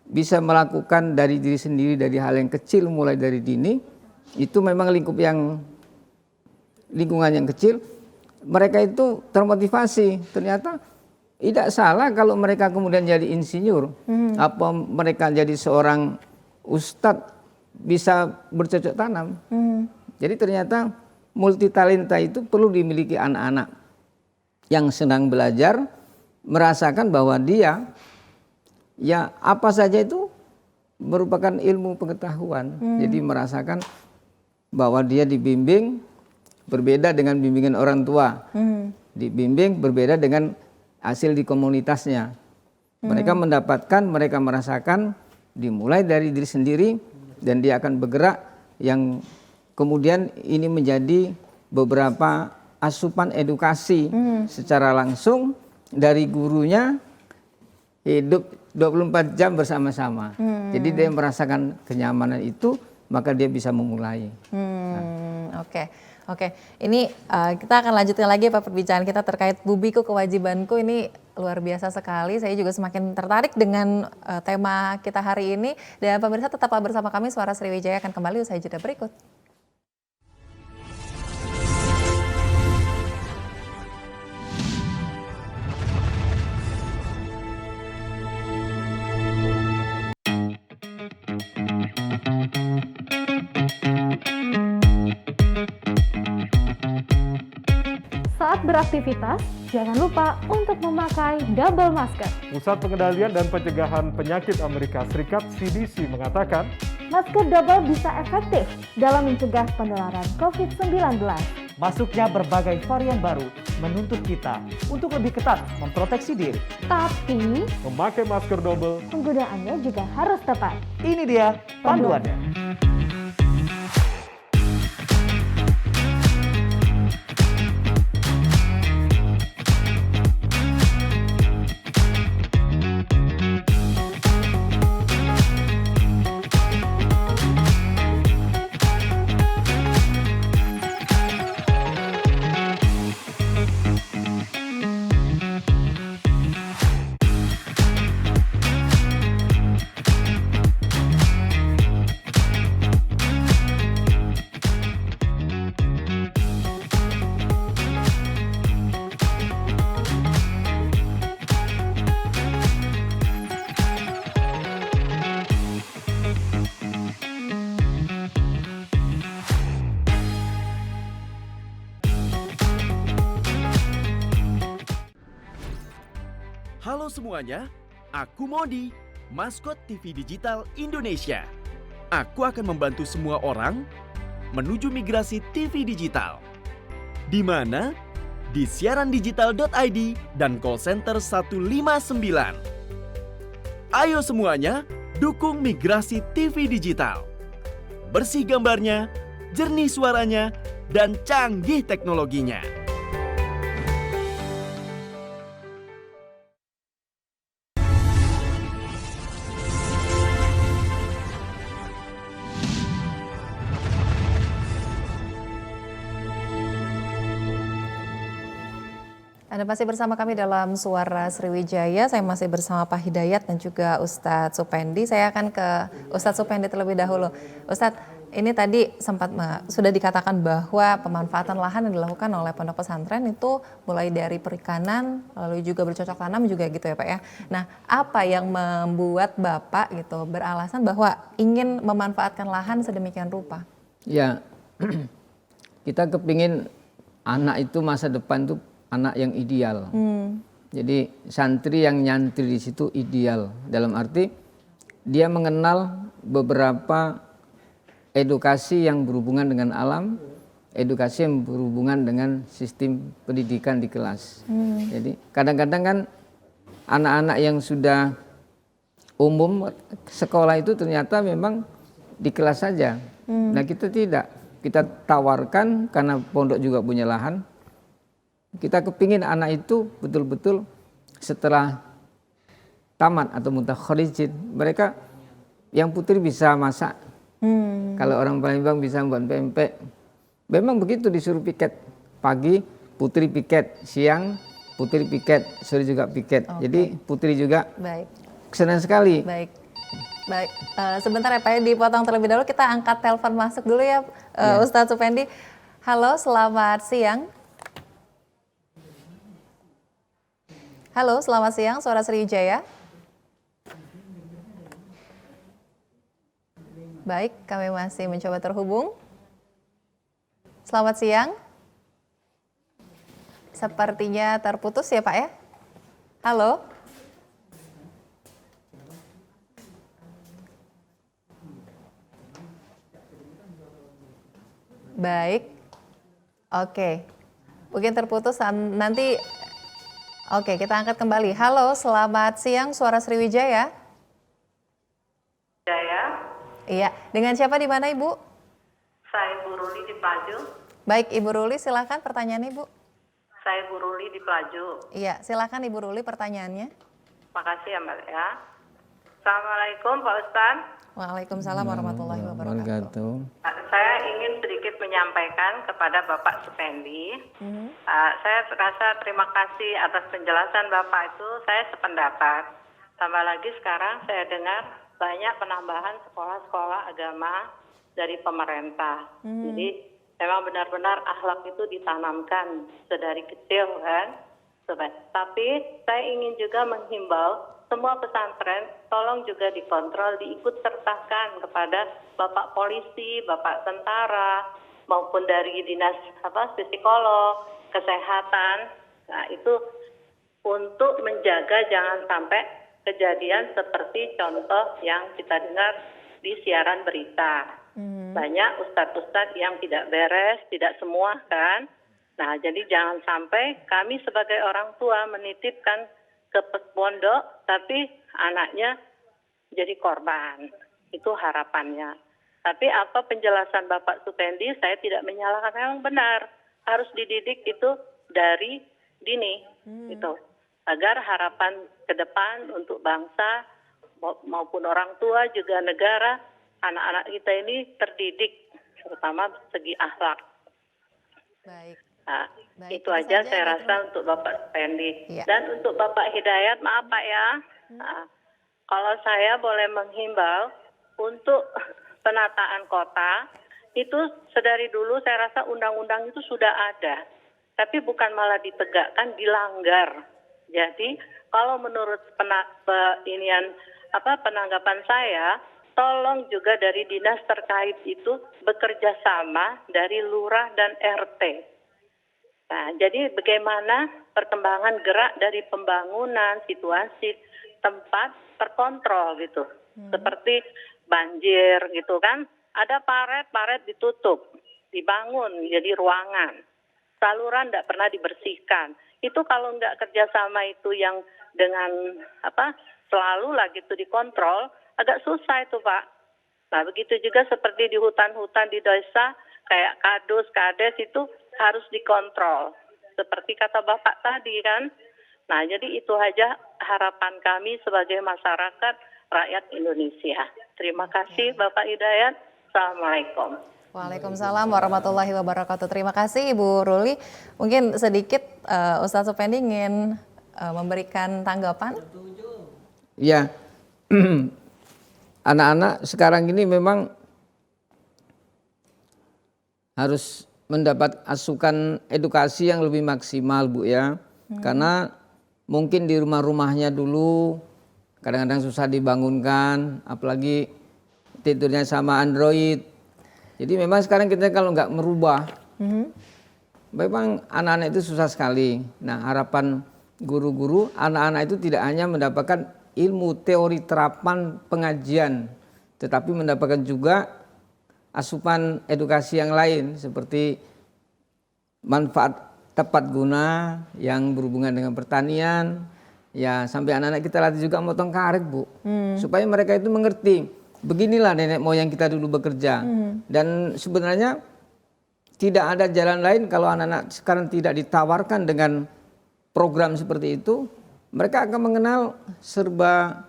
bisa melakukan dari diri sendiri, dari hal yang kecil mulai dari dini. Itu memang lingkungan yang kecil, mereka itu termotivasi. Ternyata tidak salah kalau mereka kemudian jadi insinyur, apa mereka jadi seorang ustadz bisa bercocok tanam. Jadi ternyata multitalenta itu perlu dimiliki anak-anak yang sedang belajar, merasakan bahwa dia ya apa saja itu merupakan ilmu pengetahuan. Jadi merasakan bahwa dia dibimbing berbeda dengan bimbingan orang tua. Dibimbing berbeda dengan hasil di komunitasnya. Mereka mendapatkan, mereka merasakan dimulai dari diri sendiri dan dia akan bergerak yang kemudian ini menjadi beberapa asupan edukasi secara langsung dari gurunya, hidup 24 jam bersama-sama. Jadi dia merasakan kenyamanan itu, maka dia bisa memulai. Oke. Ini kita akan lanjutkan lagi Pak perbincangan kita terkait Bubiku Kewajibanku. Ini luar biasa sekali. Saya juga semakin tertarik dengan tema kita hari ini. Dan pemirsa tetaplah bersama kami. Suara Sriwijaya akan kembali usai jeda berikut. beraktivitas, jangan lupa untuk memakai double masker. Pusat Pengendalian dan Pencegahan Penyakit Amerika Serikat (CDC) mengatakan, masker double bisa efektif dalam mencegah penularan COVID-19. Masuknya berbagai varian baru menuntut kita untuk lebih ketat memproteksi diri. Tapi, memakai masker double, penggunaannya juga harus tepat. Ini dia panduannya. Halo semuanya, aku Modi, maskot TV Digital Indonesia. Aku akan membantu semua orang menuju migrasi TV digital. Di mana? Di siarandigital.id dan call center 159. Ayo semuanya, dukung migrasi TV digital. Bersih gambarnya, jernih suaranya, dan canggih teknologinya. Anda masih bersama kami dalam Suara Sriwijaya. Saya masih bersama Pak Hidayat dan juga Ustadz Supendi. Saya akan ke Ustadz Supendi terlebih dahulu. Ustadz, ini tadi sempat sudah dikatakan bahwa pemanfaatan lahan yang dilakukan oleh pondok pesantren itu mulai dari perikanan, lalu juga bercocok tanam juga gitu ya Pak ya. Nah, apa yang membuat Bapak gitu beralasan bahwa ingin memanfaatkan lahan sedemikian rupa? Ya, kita kepingin anak itu masa depan itu anak yang ideal. Jadi santri yang nyantri di situ ideal. Dalam arti dia mengenal beberapa edukasi yang berhubungan dengan alam, edukasi yang berhubungan dengan sistem pendidikan di kelas. Jadi kadang-kadang kan anak-anak yang sudah umum sekolah itu ternyata memang di kelas saja. Nah kita tidak, kita tawarkan karena pondok juga punya lahan. Kita kepingin anak itu betul-betul setelah tamat atau mutakharijin, mereka yang putri bisa masak. Kalau orang Palembang bisa buat pempek. Memang begitu disuruh piket. Pagi putri piket, siang putri piket, sore juga piket. Jadi putri juga senang sekali. Baik. Sebentar ya Pak, dipotong terlebih dahulu. Kita angkat telepon masuk dulu ya, Ustadz Supendi. Halo, selamat siang. Halo, selamat siang, Suara Sriwijaya. Baik, kami masih mencoba terhubung. Selamat siang. Sepertinya terputus ya Pak ya. Halo. Baik. Oke. Mungkin terputus nanti. Oke, kita angkat kembali. Halo, selamat siang, Suara Sriwijaya. Jaya. Iya, dengan siapa di mana Ibu? Saya Bu Ruli di Pelaju. Baik, Ibu Ruli, silakan pertanyaan Ibu. Saya Bu Ruli di Pelaju. Iya, silakan Ibu Ruli pertanyaannya. Makasih ya Mbak ya. Assalamualaikum Pak Ustadz. Waalaikumsalam warahmatullahi wabarakatuh. Saya ingin sedikit menyampaikan kepada Bapak Supendi. Saya rasa terima kasih atas penjelasan Bapak itu, saya sependapat. Tambah lagi sekarang saya dengar banyak penambahan sekolah-sekolah agama dari pemerintah. Jadi memang benar-benar akhlak itu ditanamkan sedari kecil kan. Tapi saya ingin juga menghimbau semua pesantren tolong juga dikontrol, diikut sertakan kepada Bapak polisi, Bapak tentara, maupun dari dinas psikolog, kesehatan. Nah, itu untuk menjaga jangan sampai kejadian seperti contoh yang kita dengar di siaran berita. Banyak ustadz-ustadz yang tidak beres, tidak semua kan. Nah, jadi jangan sampai kami sebagai orang tua menitipkan ke pondok, tapi anaknya jadi korban. Itu harapannya. Tapi apa penjelasan Bapak Supendi, saya tidak menyalahkan, memang benar. Harus dididik itu dari dini, gitu. Agar harapan ke depan untuk bangsa maupun orang tua juga negara, anak-anak kita ini terdidik, terutama segi akhlak. Baik. Nah, itu aja saya rasa untuk Bapak Supendi. Dan untuk Bapak Hidayat, maaf Pak ya, kalau saya boleh menghimbau untuk penataan kota, itu sedari dulu saya rasa undang-undang itu sudah ada. Tapi bukan malah ditegakkan, dilanggar. Jadi kalau menurut penanggapan saya, tolong juga dari dinas terkait itu bekerja sama dari lurah dan RT. Nah, jadi bagaimana perkembangan gerak dari pembangunan, situasi, tempat terkontrol gitu. Seperti banjir gitu kan, ada paret ditutup, dibangun jadi ruangan. Saluran tidak pernah dibersihkan. Itu kalau nggak kerjasama itu yang dengan selalu lah gitu dikontrol, agak susah itu Pak. Nah, begitu juga seperti di hutan-hutan di desa, kayak kadus, kades itu harus dikontrol. Seperti kata Bapak tadi kan. Nah, jadi itu aja harapan kami sebagai masyarakat rakyat Indonesia. Terima kasih Bapak Hidayat. Assalamualaikum. Waalaikumsalam warahmatullahi wabarakatuh. Terima kasih Ibu Ruli. Mungkin sedikit Ustadz Supendi ingin memberikan tanggapan. Ya, anak-anak sekarang ini memang harus mendapat asukan edukasi yang lebih maksimal Bu ya. Karena mungkin di rumah-rumahnya dulu kadang-kadang susah dibangunkan, apalagi tidurnya sama Android. Jadi memang sekarang kita kalau nggak merubah, memang anak-anak itu susah sekali. Nah, harapan guru-guru, anak-anak itu tidak hanya mendapatkan ilmu teori terapan pengajian, tetapi mendapatkan juga asupan edukasi yang lain seperti manfaat tepat guna yang berhubungan dengan pertanian, ya sampai anak-anak kita latih juga motong karet Bu, supaya mereka itu mengerti beginilah nenek moyang kita dulu bekerja. Dan sebenarnya tidak ada jalan lain kalau anak-anak sekarang tidak ditawarkan dengan program seperti itu, mereka akan mengenal serba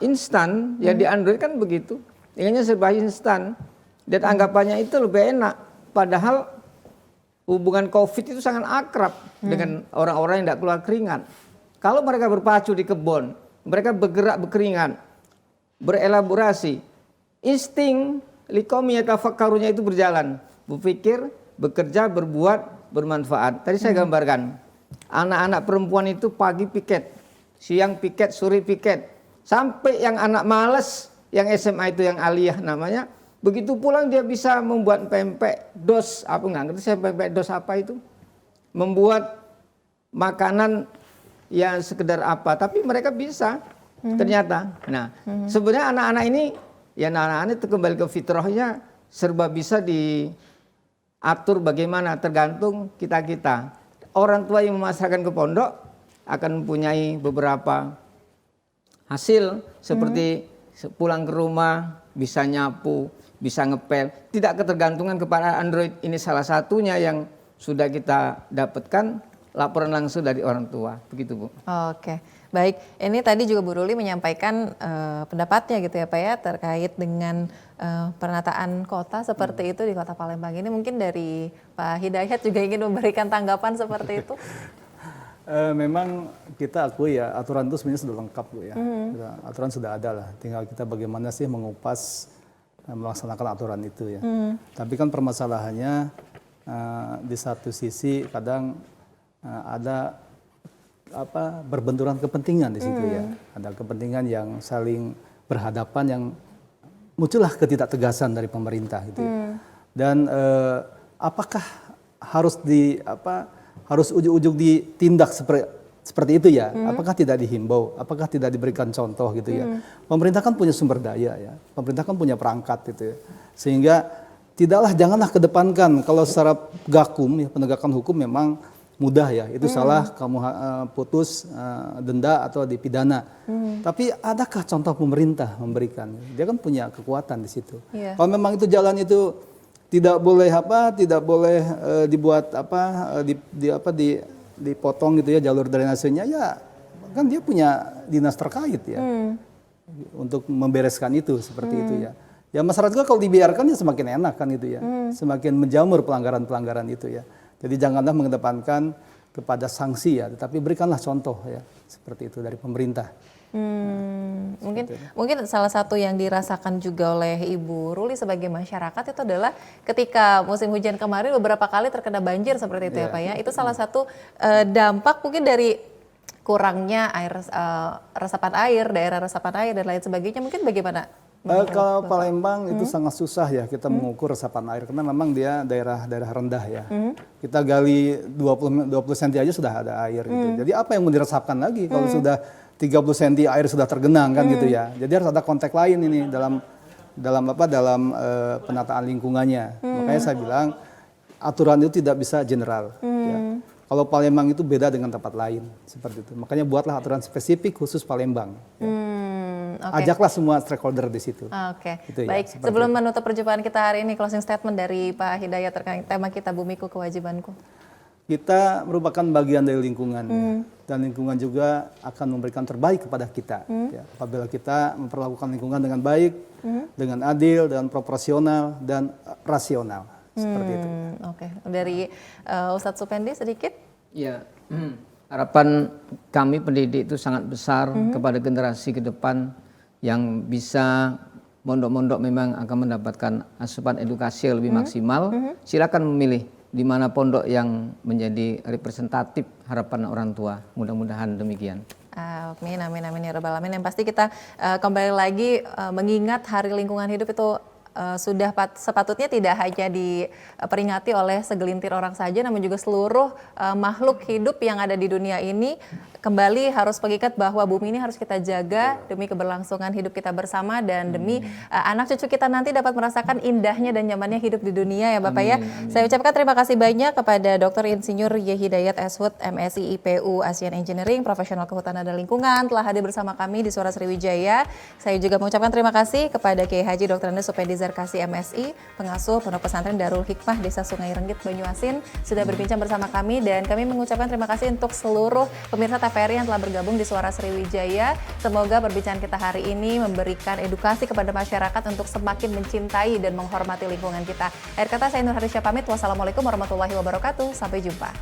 instan. Ya di Android kan begitu. Ingatnya serba instan dan anggapannya itu lebih enak. Padahal hubungan COVID itu sangat akrab dengan orang-orang yang tidak keluar keringat. Kalau mereka berpacu di kebun, mereka bergerak berkeringat, berelaborasi, insting liqaumi yatafakkarunya itu berjalan, berpikir, bekerja, berbuat, bermanfaat. Tadi saya gambarkan, anak-anak perempuan itu pagi piket, siang piket, sore piket, sampai yang anak malas, yang SMA itu yang aliyah namanya, begitu pulang dia bisa membuat pempek dos, apa nggak ngerti saya pempek dos apa itu, membuat makanan ya sekedar apa, tapi mereka bisa ternyata. Nah, sebenarnya anak-anak ini, ya anak-anak itu kembali ke fitrahnya, serba bisa diatur bagaimana, tergantung kita-kita. Orang tua yang memasarkan ke pondok akan mempunyai beberapa hasil seperti pulang ke rumah bisa nyapu, bisa ngepel, tidak ketergantungan kepada Android. Ini salah satunya yang sudah kita dapatkan, laporan langsung dari orang tua, begitu Bu. Oke, baik. Ini tadi juga Bu Ruli menyampaikan pendapatnya gitu ya Pak ya, terkait dengan penataan kota seperti itu di Kota Palembang ini. Mungkin dari Pak Hidayat juga ingin memberikan tanggapan seperti itu. Memang kita akui ya, aturan itu sebenarnya sudah lengkap Bu ya. Aturan sudah ada lah, tinggal kita bagaimana sih mengupas melaksanakan aturan itu ya. Tapi kan permasalahannya di satu sisi kadang ada berbenturan kepentingan di situ ya. Ada kepentingan yang saling berhadapan, yang muncullah ketidaktegasan dari pemerintah gitu ya. Dan apakah harus ujuk-ujuk ditindak seperti itu ya. Apakah tidak dihimbau? Apakah tidak diberikan contoh gitu ya? Pemerintah kan punya sumber daya ya. Pemerintah kan punya perangkat gitu ya. Sehingga janganlah kedepankan kalau secara gakum ya, penegakan hukum memang mudah ya. Itu salah kamu putus denda atau dipidana. Tapi adakah contoh pemerintah memberikan? Dia kan punya kekuatan di situ. Kalau memang itu jalan itu tidak boleh dibuat dipotong gitu ya jalur drainasenya, ya kan dia punya dinas terkait ya untuk membereskan itu seperti itu ya. Ya masyarakat juga kalau dibiarkan ya semakin enak kan itu ya, semakin menjamur pelanggaran-pelanggaran itu ya. Jadi janganlah mengedepankan kepada sanksi ya, tetapi berikanlah contoh ya seperti itu dari pemerintah. Mungkin salah satu yang dirasakan juga oleh Ibu Ruli sebagai masyarakat itu adalah ketika musim hujan kemarin beberapa kali terkena banjir seperti itu ya Pak ya. Itu salah satu dampak mungkin dari kurangnya resapan air, daerah resapan air dan lain sebagainya. Mungkin bagaimana? Kalau Palembang itu sangat susah ya kita mengukur resapan air karena memang dia daerah rendah ya. Kita gali 20 cm aja sudah ada air gitu. Jadi apa yang mau diresapkan lagi kalau sudah 30 cm air sudah tergenang kan gitu ya. Jadi harus ada konteks lain ini dalam penataan lingkungannya. Makanya saya bilang aturan itu tidak bisa general. Ya. Kalau Palembang itu beda dengan tempat lain seperti itu. Makanya buatlah aturan spesifik khusus Palembang. Ya. Ajaklah semua stakeholder di situ. Gitu baik, ya, sebelum menutup perjumpaan kita hari ini, closing statement dari Pak Hidayat terkait tema kita Bumiku Kewajibanku. Kita merupakan bagian dari lingkungan ya. Dan lingkungan juga akan memberikan terbaik kepada kita ya. Apabila kita memperlakukan lingkungan dengan baik, dengan adil, dan proporsional dan rasional seperti itu. Dari Ustadz Supendi sedikit? Ya, harapan kami pendidik itu sangat besar kepada generasi ke depan yang bisa mondok-mondok memang akan mendapatkan asupan edukasi yang lebih maksimal. Silakan memilih di mana pondok yang menjadi representatif harapan orang tua. Mudah-mudahan demikian. Amin, amin, amin ya rabbal alamin. Yang pasti kita kembali lagi mengingat Hari Lingkungan Hidup itu sudah sepatutnya tidak hanya diperingati oleh segelintir orang saja, namun juga seluruh makhluk hidup yang ada di dunia ini kembali harus mengingat bahwa bumi ini harus kita jaga demi keberlangsungan hidup kita bersama dan demi anak cucu kita nanti dapat merasakan indahnya dan nyamannya hidup di dunia ya Bapak ya. Saya ucapkan terima kasih banyak kepada Dr. Insinyur Y. Hidayat S.Hud, MSI IPU ASEAN Engineering, profesional kehutanan dan lingkungan, telah hadir bersama kami di Suara Sriwijaya. Saya juga mengucapkan terima kasih kepada Kiai Haji Dr. Andes Supendi Zarkasi MSI, pengasuh Pondok Pesantren Darul Hikmah Desa Sungai Renggit Banyuasin, sudah berbincang bersama kami, dan kami mengucapkan terima kasih untuk seluruh pemirsa TVRI yang telah bergabung di Suara Sriwijaya. Semoga perbincangan kita hari ini memberikan edukasi kepada masyarakat untuk semakin mencintai dan menghormati lingkungan kita. Akhir kata saya Nur Harisya pamit. Wassalamualaikum warahmatullahi wabarakatuh. Sampai jumpa.